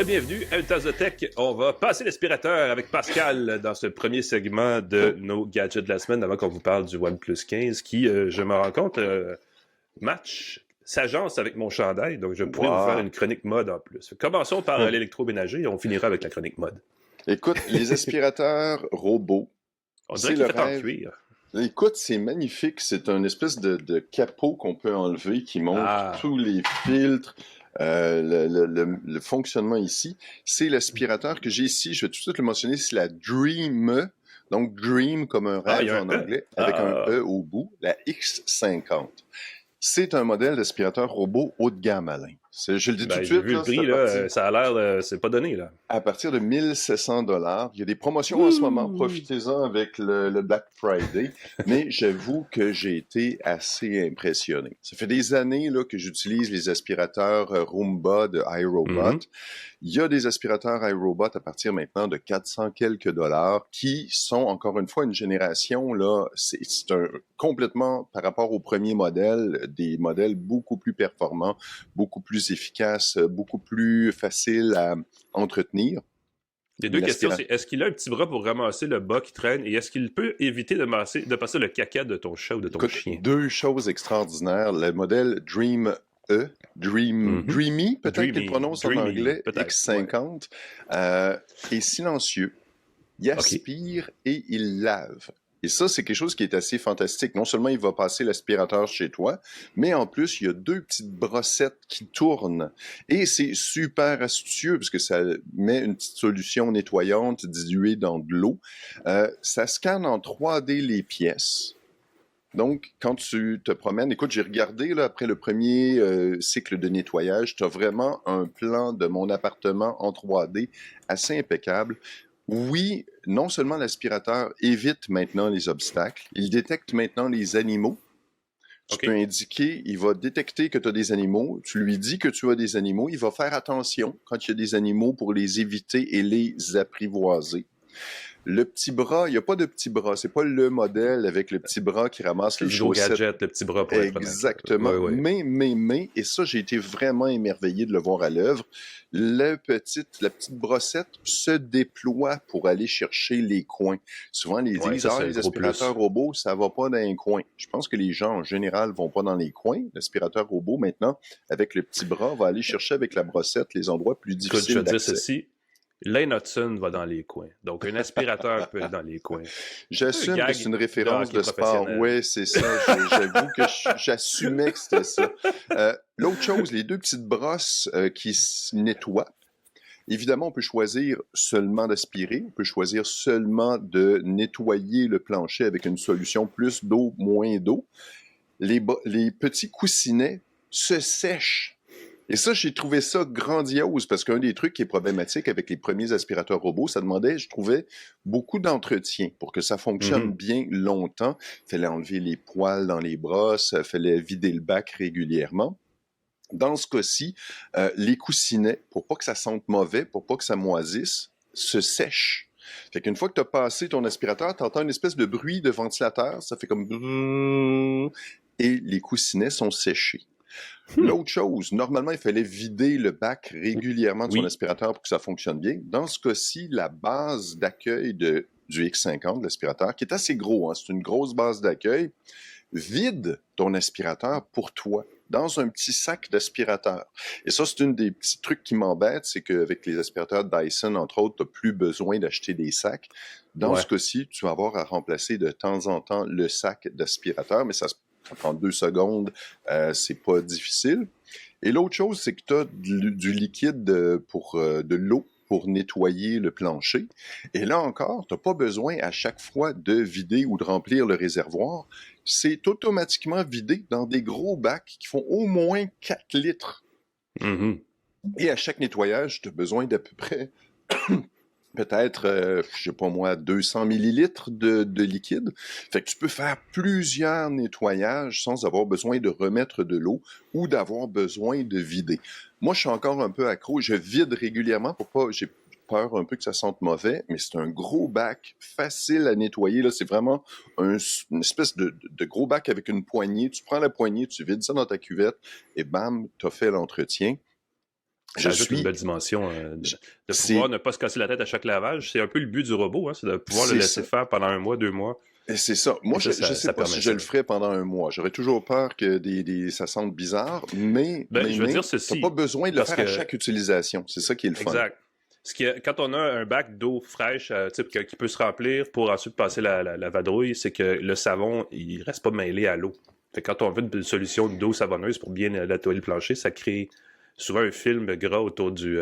Bienvenue à Une Tasse de Tech. On va passer l'aspirateur avec Pascal dans ce premier segment de nos gadgets de la semaine avant qu'on vous parle du OnePlus 15 qui, je me rends compte, s'agence avec mon chandail, donc je pourrais vous faire une chronique mode en plus. Commençons par l'électroménager et on finira avec la chronique mode. Écoute, les aspirateurs robots, on dirait qu'il est fait en cuir. Écoute, c'est magnifique. C'est un espèce de capot qu'on peut enlever qui montre tous les filtres. Le fonctionnement ici, c'est l'aspirateur que j'ai ici, je vais tout de suite le mentionner, c'est la Dream, donc Dream comme un rêve en anglais, avec un E au bout, la X50. C'est un modèle d'aspirateur robot haut de gamme, Alain. Je le dis tout de suite. J'ai vu le prix, là, ça a l'air, c'est pas donné, là. À partir de 1700 $. Il y a des promotions en ce moment. Profitez-en avec le Black Friday. Mais j'avoue que j'ai été assez impressionné. Ça fait des années là, que j'utilise les aspirateurs Roomba de iRobot. Il y a des aspirateurs iRobot à partir maintenant de 400 quelques dollars qui sont, encore une fois, une génération, là, c'est complètement, par rapport au premier modèle, des modèles beaucoup plus performants, beaucoup plus efficaces, beaucoup plus faciles à entretenir. Les deux questions, c'est est-ce qu'il a un petit bras pour ramasser le bas qui traîne et est-ce qu'il peut éviter de passer le caca de ton chat ou de ton chien? Deux choses extraordinaires. Le modèle Dreamy, peut-être qu'il prononce en anglais, X50, est silencieux. Il aspire et il lave. Et ça, c'est quelque chose qui est assez fantastique. Non seulement il va passer l'aspirateur chez toi, mais en plus, il y a deux petites brossettes qui tournent. Et c'est super astucieux parce que ça met une petite solution nettoyante diluée dans de l'eau. Ça scanne en 3D les pièces. Donc, quand tu te promènes, écoute, j'ai regardé là, après le premier cycle de nettoyage, tu as vraiment un plan de mon appartement en 3D assez impeccable. Oui, non seulement l'aspirateur évite maintenant les obstacles, il détecte maintenant les animaux. Tu peux indiquer, il va détecter que tu as des animaux, tu lui dis que tu as des animaux, il va faire attention quand il y a des animaux pour les éviter et les apprivoiser. Le petit bras, il n'y a pas de petit bras. C'est pas le modèle avec le petit bras qui ramasse les chaussettes. Gadget, le petit bras pour exactement. Mais, et ça, j'ai été vraiment émerveillé de le voir à l'œuvre. La petite brossette se déploie pour aller chercher les coins. Souvent, les disent, les aspirateurs robots, ça va pas dans les coins. Je pense que les gens, en général, vont pas dans les coins. L'aspirateur robot, maintenant, avec le petit bras, va aller chercher avec la brossette les endroits plus difficiles d'accès. Je veux dire ceci. Lane Hudson va dans les coins. Donc, un aspirateur peut être dans les coins. J'assume que c'est une référence de sport. Oui, c'est ça. J'avoue que j'assumais que c'était ça. L'autre chose, les deux petites brosses qui se nettoient. Évidemment, on peut choisir seulement d'aspirer. On peut choisir seulement de nettoyer le plancher avec une solution plus d'eau, moins d'eau. Les petits coussinets se sèchent. Et ça, j'ai trouvé ça grandiose parce qu'un des trucs qui est problématique avec les premiers aspirateurs robots, ça demandait, je trouvais, beaucoup d'entretien pour que ça fonctionne bien longtemps. Il fallait enlever les poils dans les brosses, il fallait vider le bac régulièrement. Dans ce cas-ci, les coussinets, pour pas que ça sente mauvais, pour pas que ça moisisse, se sèchent. Fait qu'une fois que tu as passé ton aspirateur, tu entends une espèce de bruit de ventilateur, ça fait comme et les coussinets sont séchés. L'autre chose, normalement, il fallait vider le bac régulièrement de son aspirateur pour que ça fonctionne bien. Dans ce cas-ci, la base d'accueil du X50, de l'aspirateur, qui est assez gros, c'est une grosse base d'accueil, vide ton aspirateur pour toi dans un petit sac d'aspirateur. Et ça, c'est un des petits trucs qui m'embête, c'est qu'avec les aspirateurs Dyson, entre autres, tu n'as plus besoin d'acheter des sacs. Dans ce cas-ci, tu vas avoir à remplacer de temps en temps le sac d'aspirateur, mais ça prend 2 secondes, c'est pas difficile. Et l'autre chose, c'est que tu as du liquide pour de l'eau pour nettoyer le plancher. Et là encore, tu n'as pas besoin à chaque fois de vider ou de remplir le réservoir. C'est automatiquement vidé dans des gros bacs qui font au moins 4 litres. Mhm. Et à chaque nettoyage, tu as besoin d'à peu près peut-être, je sais pas moi, 200 millilitres de liquide. Fait que tu peux faire plusieurs nettoyages sans avoir besoin de remettre de l'eau ou d'avoir besoin de vider. Moi, je suis encore un peu accro. Je vide régulièrement pour pas... J'ai peur un peu que ça sente mauvais, mais c'est un gros bac facile à nettoyer. Là, c'est vraiment une espèce de gros bac avec une poignée. Tu prends la poignée, tu vides ça dans ta cuvette et bam, tu as fait l'entretien. Ça ajoute une belle dimension de pouvoir ne pas se casser la tête à chaque lavage. C'est un peu le but du robot, hein, c'est de pouvoir le laisser faire pendant 1 mois, 2 mois. Et c'est ça. Moi, je ne sais pas si je le ferais pendant 1 mois. J'aurais toujours peur que ça sente bizarre, mais je veux dire tu n'as pas besoin de le faire à chaque utilisation. C'est ça qui est le fun. Exact. Quand on a un bac d'eau fraîche qui peut se remplir pour ensuite passer la vadrouille, c'est que le savon, il reste pas mêlé à l'eau. Fait que quand on veut une solution d'eau savonneuse pour bien nettoyer le plancher, ça crée souvent un film gras autour du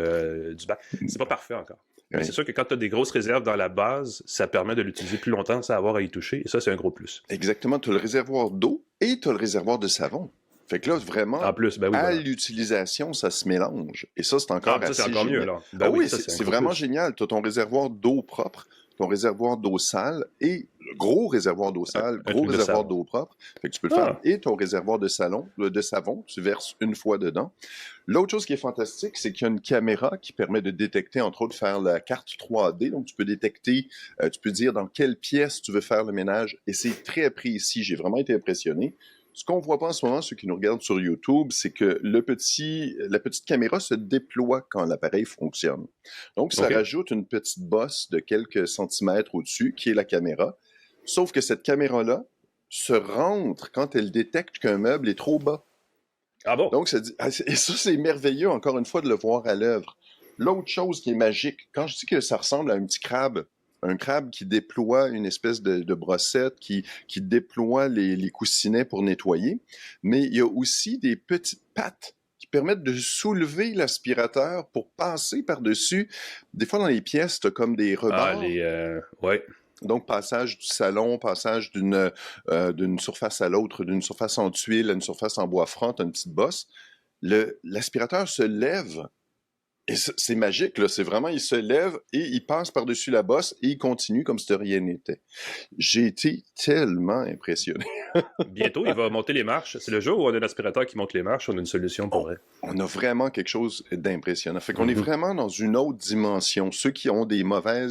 bac. C'est pas parfait encore. Mais c'est sûr que quand tu as des grosses réserves dans la base, ça permet de l'utiliser plus longtemps sans avoir à y toucher. Et ça, c'est un gros plus. Exactement. Tu as le réservoir d'eau et tu as le réservoir de savon. Fait que là, vraiment, en plus, l'utilisation, ça se mélange. Et ça, c'est encore assez ça, c'est encore génial. mieux, alors. C'est vraiment génial. Tu as ton réservoir d'eau propre, ton réservoir d'eau sale et le gros réservoir d'eau sale, gros réservoir d'eau propre. Fait que tu peux le faire. Et ton réservoir de savon, tu verses une fois dedans. L'autre chose qui est fantastique, c'est qu'il y a une caméra qui permet de détecter, entre autres, faire la carte 3D. Donc, tu peux détecter, tu peux dire dans quelle pièce tu veux faire le ménage. Et c'est très précis. J'ai vraiment été impressionné. Ce qu'on voit pas en ce moment, ceux qui nous regardent sur YouTube, c'est que la petite caméra se déploie quand l'appareil fonctionne. Donc, ça rajoute une petite bosse de quelques centimètres au-dessus, qui est la caméra. Sauf que cette caméra-là se rentre quand elle détecte qu'un meuble est trop bas. Ah bon? Donc, et ça, c'est merveilleux, encore une fois, de le voir à l'œuvre. L'autre chose qui est magique, quand je dis que ça ressemble à un petit crabe, un crabe qui déploie une espèce de brossette, qui déploie les coussinets pour nettoyer, mais il y a aussi des petites pattes qui permettent de soulever l'aspirateur pour passer par-dessus. Des fois, dans les pièces, tu as comme des rebords. Donc, passage du salon, passage d'une surface à l'autre, d'une surface en tuile à une surface en bois franc, tu as une petite bosse. L'aspirateur se lève. Et c'est magique, là. C'est vraiment, il se lève et il passe par-dessus la bosse et il continue comme si de rien n'était. J'ai été tellement impressionné. Bientôt, il va monter les marches. C'est le jour où on a un aspirateur qui monte les marches, on a une solution pour elle. On a vraiment quelque chose d'impressionnant. Fait qu'on est vraiment dans une autre dimension. Ceux qui ont des mauvais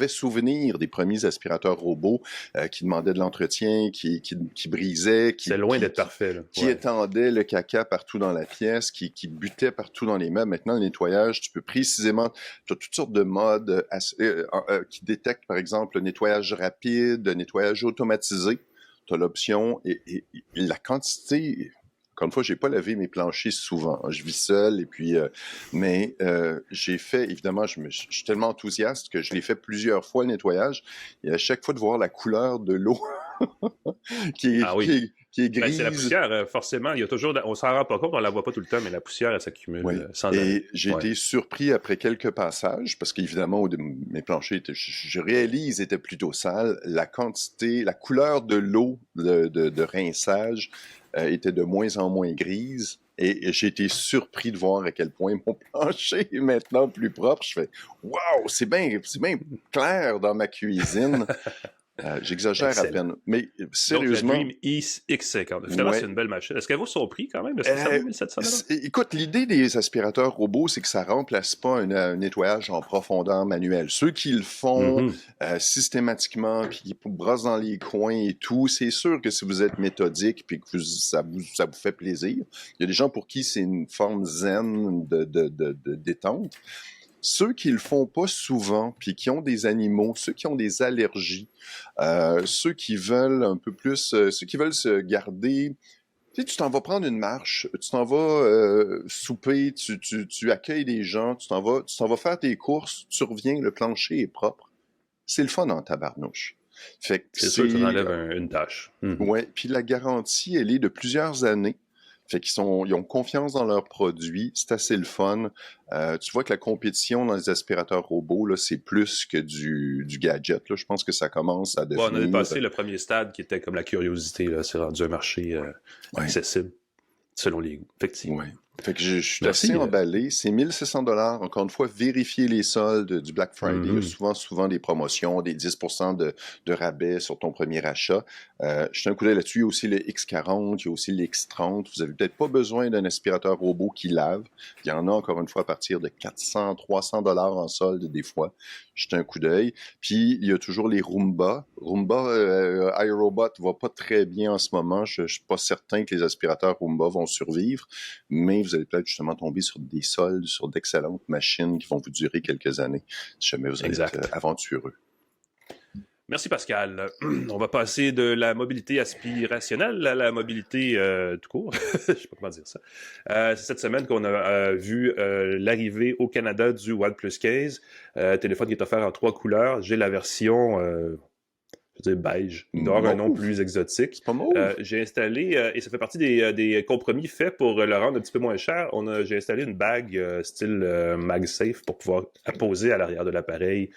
souvenirs des premiers aspirateurs robots qui demandaient de l'entretien, qui brisaient, c'est loin d'être parfait, là. Qui étendaient le caca partout dans la pièce, qui butaient partout dans les meubles. Maintenant, le nettoyage, tu peux précisément... Tu as toutes sortes de modes qui détectent, par exemple, le nettoyage rapide, le nettoyage automatisé. Tu as l'option et la quantité... Encore une fois, j'ai pas lavé mes planchers souvent. Je vis seul et puis... mais j'ai fait... Évidemment, je suis tellement enthousiaste que je l'ai fait plusieurs fois, le nettoyage. Et à chaque fois, de voir la couleur de l'eau qui est grise. C'est la poussière, forcément. Il y a toujours... On s'en rend pas compte, on la voit pas tout le temps, mais la poussière, elle s'accumule sans arrêt. Et j'ai été surpris après quelques passages, parce qu'évidemment, mes planchers, je réalise, étaient plutôt sales. La quantité, la couleur de l'eau de rinçage était de moins en moins grise. Et j'ai été surpris de voir à quel point mon plancher est maintenant plus propre. Je fais « Wow, c'est bien clair dans ma cuisine ». J'exagère à peine. Mais sérieusement... Donc, la Dream X50. Finalement, c'est une belle machine. Est-ce qu'elle vaut son prix quand même? De 700 $? Écoute, l'idée des aspirateurs robots, c'est que ça remplace pas un nettoyage en profondeur manuel. Ceux qui le font systématiquement, puis qui brossent dans les coins et tout, c'est sûr que si vous êtes méthodique puis que ça vous fait plaisir, il y a des gens pour qui c'est une forme zen de détente. Ceux qui le font pas souvent, puis qui ont des animaux, ceux qui ont des allergies, ceux qui veulent un peu plus, ceux qui veulent se garder, tu sais, tu t'en vas prendre une marche, tu t'en vas souper, tu accueilles des gens, tu t'en vas faire tes courses, tu reviens, le plancher est propre. C'est le fun en tabarnouche. Fait que c'est sûr que ça enlève une tâche. Ouais, puis la garantie, elle est de plusieurs années. Fait ils ont confiance dans leurs produits, c'est assez le fun. Tu vois que la compétition dans les aspirateurs robots, là, c'est plus que du gadget. Là. Je pense que ça commence à Ouais, on a devenir... dépassé le premier stade qui était comme la curiosité. Là. C'est rendu un marché Ouais. accessible selon les goûts. Effectivement. Ouais. Fait que je suis Merci, assez emballé. C'est 1600 $. Encore une fois, vérifiez les soldes du Black Friday. Il y a souvent des promotions, des 10% de rabais sur ton premier achat. Jetez un coup d'œil là-dessus. Il y a aussi le X40, il y a aussi le X30. Vous avez peut-être pas besoin d'un aspirateur robot qui lave. Il y en a encore une fois à partir de 400, 300 $ en solde des fois. Jetez un coup d'œil. Puis, il y a toujours les Roomba. iRobot va pas très bien en ce moment. Je suis pas certain que les aspirateurs Roomba vont survivre, mais vous allez peut-être justement tomber sur des soldes, sur d'excellentes machines qui vont vous durer quelques années, si jamais vous allez être aventureux. Merci Pascal. On va passer de la mobilité aspirationnelle à la mobilité tout court. Je sais pas comment dire ça. C'est cette semaine qu'on a vu l'arrivée au Canada du OnePlus 15, téléphone qui est offert en 3 couleurs. J'ai la version... je veux dire beige, il doit avoir un nom plus exotique. C'est pas mauve. J'ai installé, et ça fait partie des compromis faits pour le rendre un petit peu moins cher, j'ai installé une bague style MagSafe pour pouvoir apposer à l'arrière de l'appareil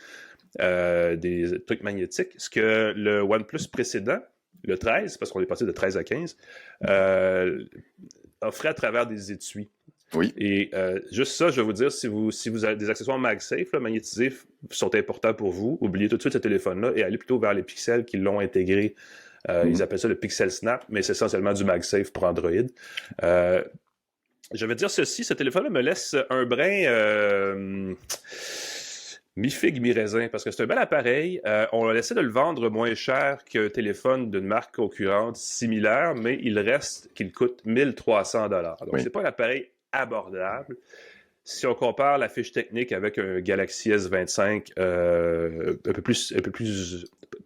des trucs magnétiques. Ce que le OnePlus précédent, le 13, parce qu'on est passé de 13 à 15, offrait à travers des étuis. Oui. Et juste ça, je vais vous dire, si vous avez des accessoires MagSafe, là, magnétisés, sont importants pour vous, oubliez tout de suite ce téléphone-là et allez plutôt vers les Pixels qui l'ont intégré. Ils appellent ça le Pixel Snap, mais c'est essentiellement du MagSafe pour Android. Je vais dire ceci, ce téléphone-là me laisse un brin... mi-figue, mi-raisin, parce que c'est un bel appareil. On a essayé de le vendre moins cher qu'un téléphone d'une marque concurrente similaire, mais il reste qu'il coûte 1300 $. Donc, c'est pas un appareil abordable. Si on compare la fiche technique avec un Galaxy S25 un peu plus,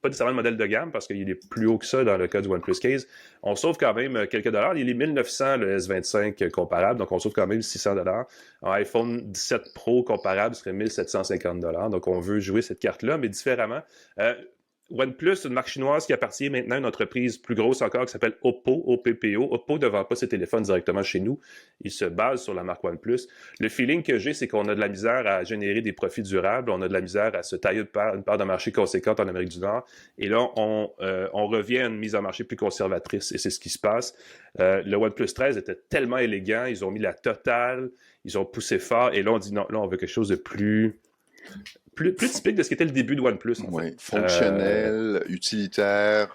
pas nécessairement le modèle de gamme, parce qu'il est plus haut que ça dans le cas du OnePlus 15, on sauve quand même quelques dollars. Il est 1900 le S25 comparable, donc on sauve quand même 600 $. Un iPhone 17 Pro comparable serait 1750 $. Donc on veut jouer cette carte-là, mais différemment. OnePlus, une marque chinoise qui appartient maintenant à une entreprise plus grosse encore qui s'appelle Oppo, OPPO. Oppo ne vend pas ses téléphones directement chez nous. Il se base sur la marque OnePlus. Le feeling que j'ai, c'est qu'on a de la misère à générer des profits durables. On a de la misère à se tailler une part de marché conséquente en Amérique du Nord. Et là, on revient à une mise en marché plus conservatrice. Et c'est ce qui se passe. Le OnePlus 13 était tellement élégant. Ils ont mis la totale. Ils ont poussé fort. Et là, on dit non, là, on veut quelque chose de plus typique de ce qu'était le début de OnePlus. Oui, fonctionnel, utilitaire,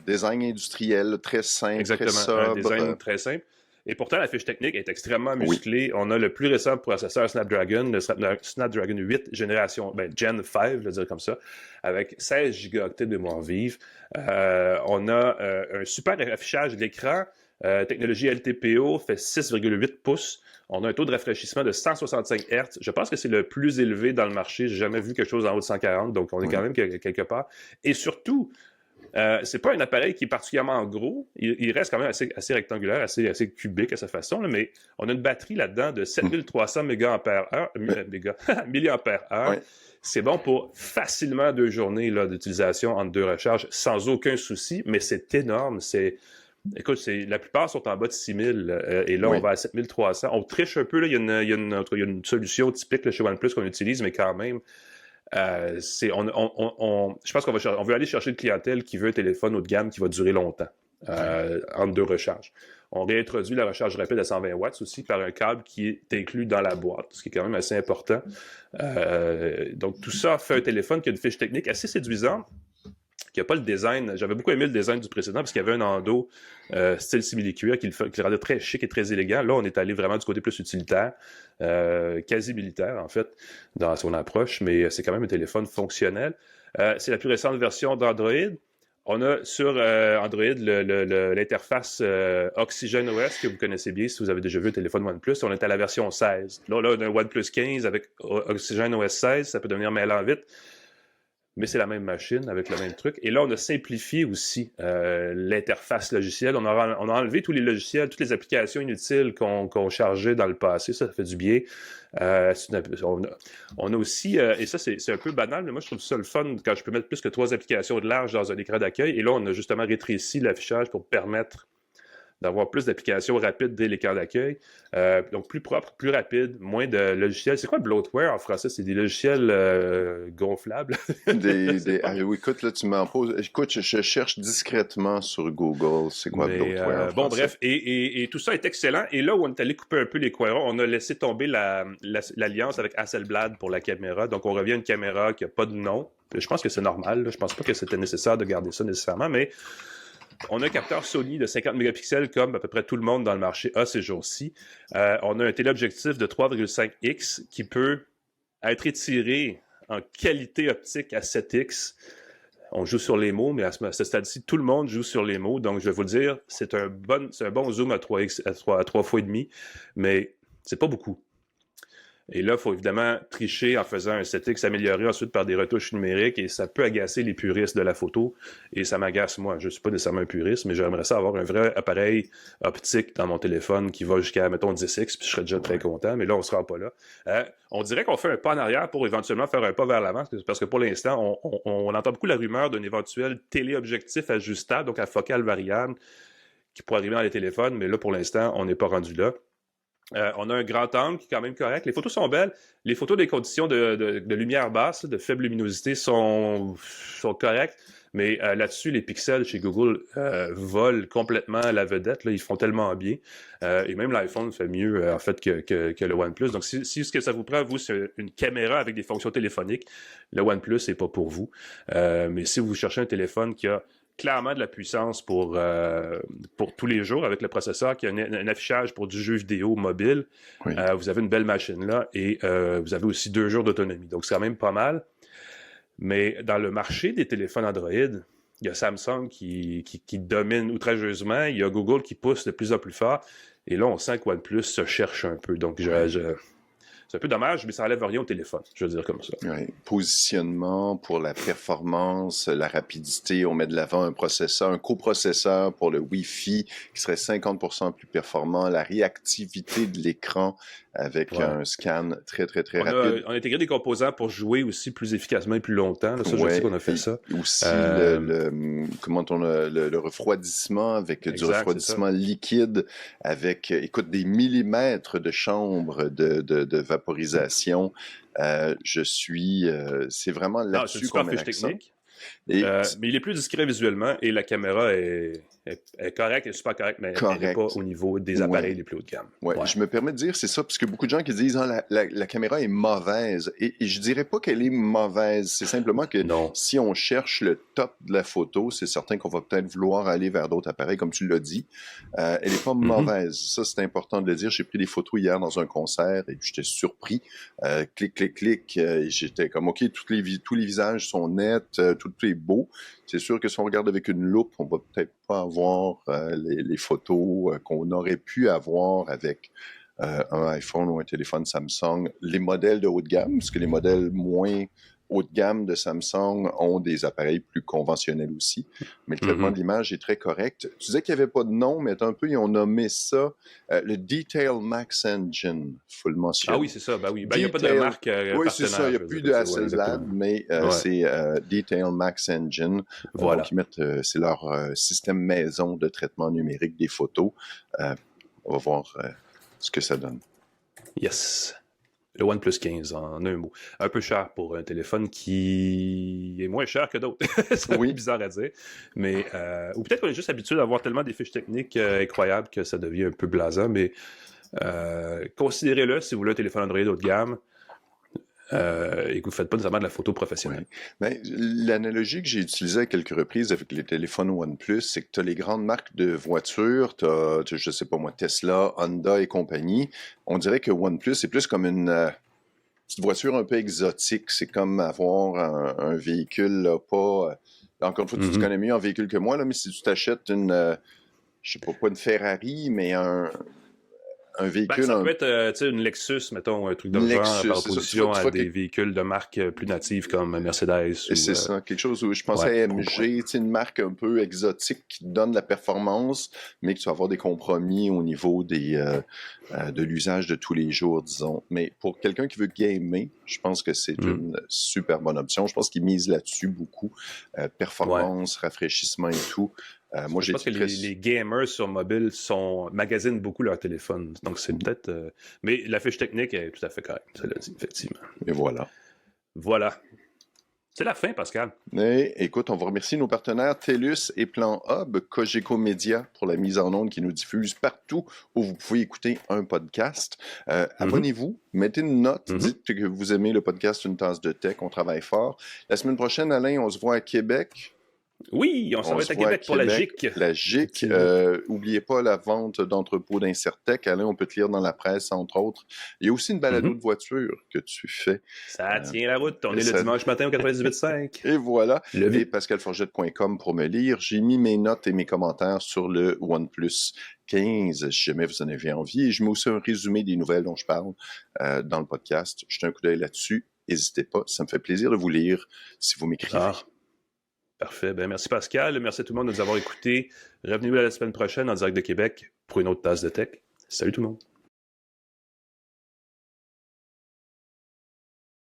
design industriel, très simple, exactement, très sobre. Un design très simple. Et pourtant, la fiche technique est extrêmement musclée. Oui. On a le plus récent processeur Snapdragon, le Snapdragon 8 Gen 5, je veux dire comme ça, avec 16 gigaoctets de mémoire vive. On a un super affichage de l'écran. Technologie LTPO fait 6,8 pouces. On a un taux de rafraîchissement de 165 Hz. Je pense que c'est le plus élevé dans le marché. J'ai jamais vu quelque chose en haut de 140, donc on est quand même quelque part. Et surtout, c'est pas un appareil qui est particulièrement gros. Il reste quand même assez rectangulaire, assez cubique à sa façon, là, mais on a une batterie là-dedans de 7300 mAh. Ouais. C'est bon pour facilement 2 journées là, d'utilisation entre 2 recharges sans aucun souci, mais c'est énorme. Écoute, la plupart sont en bas de 6000 et là, on va à 7300. On triche un peu, là. Il y a une solution typique là, chez OnePlus qu'on utilise, mais quand même, je pense qu'on veut aller chercher une clientèle qui veut un téléphone haut de gamme qui va durer longtemps, entre 2 recharges. On réintroduit la recharge rapide à 120 watts aussi par un câble qui est inclus dans la boîte, ce qui est quand même assez important. Donc, tout ça fait un téléphone qui a une fiche technique assez séduisante, qui n'a pas le design. J'avais beaucoup aimé le design du précédent parce qu'il y avait un endos style simili-cuir qui le rendait très chic et très élégant. Là, on est allé vraiment du côté plus utilitaire, quasi militaire en fait, dans son approche, mais c'est quand même un téléphone fonctionnel. C'est la plus récente version d'Android. On a sur Android l'interface Oxygen OS que vous connaissez bien si vous avez déjà vu un téléphone OnePlus. On est à la version 16. Là, on a un OnePlus 15 avec Oxygen OS 16. Ça peut devenir mêlant vite. Mais c'est la même machine avec le même truc. Et là, on a simplifié aussi l'interface logicielle. On a enlevé tous les logiciels, toutes les applications inutiles qu'on chargeait dans le passé. Ça fait du bien. On a aussi, et ça c'est un peu banal, mais moi je trouve ça le fun quand je peux mettre plus que 3 applications de large dans un écran d'accueil. Et là, on a justement rétréci l'affichage pour permettre d'avoir plus d'applications rapides dès l'écran d'accueil. Donc, plus propre, plus rapide, moins de logiciels. C'est quoi bloatware en français? C'est des logiciels gonflables? Oui, écoute, là, tu m'en poses. Écoute, je cherche discrètement sur Google. C'est quoi bloatware en bon, français? bref, et tout ça est excellent. Et là où on est allé couper un peu les coirons, on a laissé tomber l'alliance avec Hasselblad pour la caméra. Donc, on revient à une caméra qui n'a pas de nom. Je pense que c'est normal. Là. Je pense pas que c'était nécessaire de garder ça nécessairement, mais on a un capteur Sony de 50 mégapixels comme à peu près tout le monde dans le marché a ces jours-ci. On a un téléobjectif de 3,5x qui peut être étiré en qualité optique à 7x. On joue sur les mots, mais à ce stade-ci, tout le monde joue sur les mots. Donc, je vais vous le dire, c'est un bon zoom à 3x, à 3 fois et demi, mais c'est pas beaucoup. Et là, il faut évidemment tricher en faisant un 7x amélioré ensuite par des retouches numériques et ça peut agacer les puristes de la photo et ça m'agace moi. Je ne suis pas nécessairement un puriste, mais j'aimerais ça avoir un vrai appareil optique dans mon téléphone qui va jusqu'à, mettons, 10x, puis je serais déjà très content, mais là, on ne se rend pas là. On dirait qu'on fait un pas en arrière pour éventuellement faire un pas vers l'avant parce que pour l'instant, on entend beaucoup la rumeur d'un éventuel téléobjectif ajustable, donc à focale variable, qui pourrait arriver dans les téléphones, mais là, pour l'instant, on n'est pas rendu là. On a un grand angle qui est quand même correct. Les photos sont belles. Les photos des conditions de lumière basse, de faible luminosité, sont correctes. Mais là-dessus, les pixels chez Google volent complètement la vedette. Là, ils font tellement bien. Et même l'iPhone fait mieux, en fait, que le OnePlus. Donc, si ce que ça vous prend, vous, c'est une caméra avec des fonctions téléphoniques, le OnePlus, c'est pas pour vous. Mais si vous cherchez un téléphone qui a clairement de la puissance pour tous les jours avec le processeur qui a un affichage pour du jeu vidéo mobile. Oui. Vous avez une belle machine là et vous avez aussi 2 jours d'autonomie. Donc, c'est quand même pas mal. Mais dans le marché des téléphones Android, il y a Samsung qui domine outrageusement. Il y a Google qui pousse de plus en plus fort. Et là, on sent que OnePlus se cherche un peu. Donc, c'est un peu dommage, mais ça n'enlève rien au téléphone, je veux dire comme ça. Oui. Positionnement pour la performance, la rapidité, on met de l'avant un coprocesseur pour le Wi-Fi qui serait 50% plus performant, la réactivité de l'écran avec un scan très, très, très rapide. On a intégré des composants pour jouer aussi plus efficacement et plus longtemps. Là, ça, je sais qu'on a fait ça. Aussi, le refroidissiment avec du refroidissement liquide avec, écoute, des millimètres de chambre de vaporisation. C'est vraiment là-dessus qu'on met l'accent. Mais il est plus discret visuellement et la caméra est correcte, elle est super correcte, mais elle n'est pas au niveau des appareils les plus haut de gamme. Ouais. Je me permets de dire, c'est ça, parce que beaucoup de gens qui disent la caméra est mauvaise. Et je dirais pas qu'elle est mauvaise, c'est simplement que si on cherche le top de la photo, c'est certain qu'on va peut-être vouloir aller vers d'autres appareils, comme tu l'as dit. Elle n'est pas mauvaise. Ça, c'est important de le dire. J'ai pris des photos hier dans un concert et j'étais surpris. Clic. J'étais comme, OK, tous les visages sont nets, tout est beau. C'est sûr que si on regarde avec une loupe, on va peut-être pas avoir les photos qu'on aurait pu avoir avec un iPhone ou un téléphone Samsung. Les modèles de haut de gamme, parce que les modèles moins haut de gamme de Samsung ont des appareils plus conventionnels aussi. Mais le traitement de l'image est très correct. Tu disais qu'il n'y avait pas de nom, mais ils ont nommé ça le Detail Max Engine. Il faut le mentionner. Ah oui, c'est ça. Ben oui. Il n'y a pas de marque oui, c'est ça. Il n'y a plus de Hasselblad, mais c'est Detail Max Engine. Voilà. Donc, c'est leur système maison de traitement numérique des photos. On va voir ce que ça donne. Yes. Le OnePlus 15, en un mot. Un peu cher pour un téléphone qui est moins cher que d'autres. C'est bizarre à dire. Mais, ou peut-être qu'on est juste habitué d'avoir tellement des fiches techniques incroyables que ça devient un peu blasant, mais considérez-le si vous voulez un téléphone Android haut de gamme et que vous ne faites pas nécessairement de la photo professionnelle. Ben, l'analogie que j'ai utilisée à quelques reprises avec les téléphones OnePlus, c'est que tu as les grandes marques de voitures, tu as, je sais pas moi, Tesla, Honda et compagnie. On dirait que OnePlus, c'est plus comme une petite voiture un peu exotique. C'est comme avoir un véhicule, là, pas... encore une fois, tu connais mieux un véhicule que moi, là, mais si tu t'achètes une... je sais pas une Ferrari, mais un véhicule... ça peut être une Lexus, mettons, un truc de genre, par opposition à des véhicules de marque plus natives comme Mercedes. C'est ça, quelque chose où je pensais à MG, une marque un peu exotique qui te donne la performance, mais que tu vas avoir des compromis au niveau de l'usage de tous les jours, disons. Mais pour quelqu'un qui veut gamer, je pense que c'est une super bonne option. Je pense qu'ils misent là-dessus beaucoup. Performance, rafraîchissement et tout. Moi, Je j'ai pense que été très... les gamers sur mobile magasinent beaucoup leur téléphone. Donc, c'est peut-être... Mais la fiche technique est tout à fait correcte, cela dit, effectivement. Et voilà. Voilà. C'est la fin, Pascal. Et, écoute, on va remercier nos partenaires TELUS et Plan Hub, Cogeco Média pour la mise en onde qui nous diffuse partout où vous pouvez écouter un podcast. Abonnez-vous, mettez une note, dites que vous aimez le podcast Une tasse de tech, on travaille fort. La semaine prochaine, Alain, on se voit à Québec. Oui, on s'en va à Québec pour la GIC. La GIC. N'oubliez pas la vente d'entrepôts d'Incertec. Alain, on peut te lire dans la presse, entre autres. Il y a aussi une balado de voiture que tu fais. Ça tient la route. On est le dimanche matin au 98.5. Et voilà. Et pascalforgette.com pour me lire. J'ai mis mes notes et mes commentaires sur le OnePlus 15, si jamais vous en avez envie. Et je mets aussi un résumé des nouvelles dont je parle dans le podcast. Jetez un coup d'œil là-dessus. N'hésitez pas. Ça me fait plaisir de vous lire si vous m'écrivez. Parfait. Ben, merci Pascal. Merci à tout le monde de nous avoir écoutés. Revenez-nous la semaine prochaine en direct de Québec pour une autre tasse de tech. Salut tout le monde.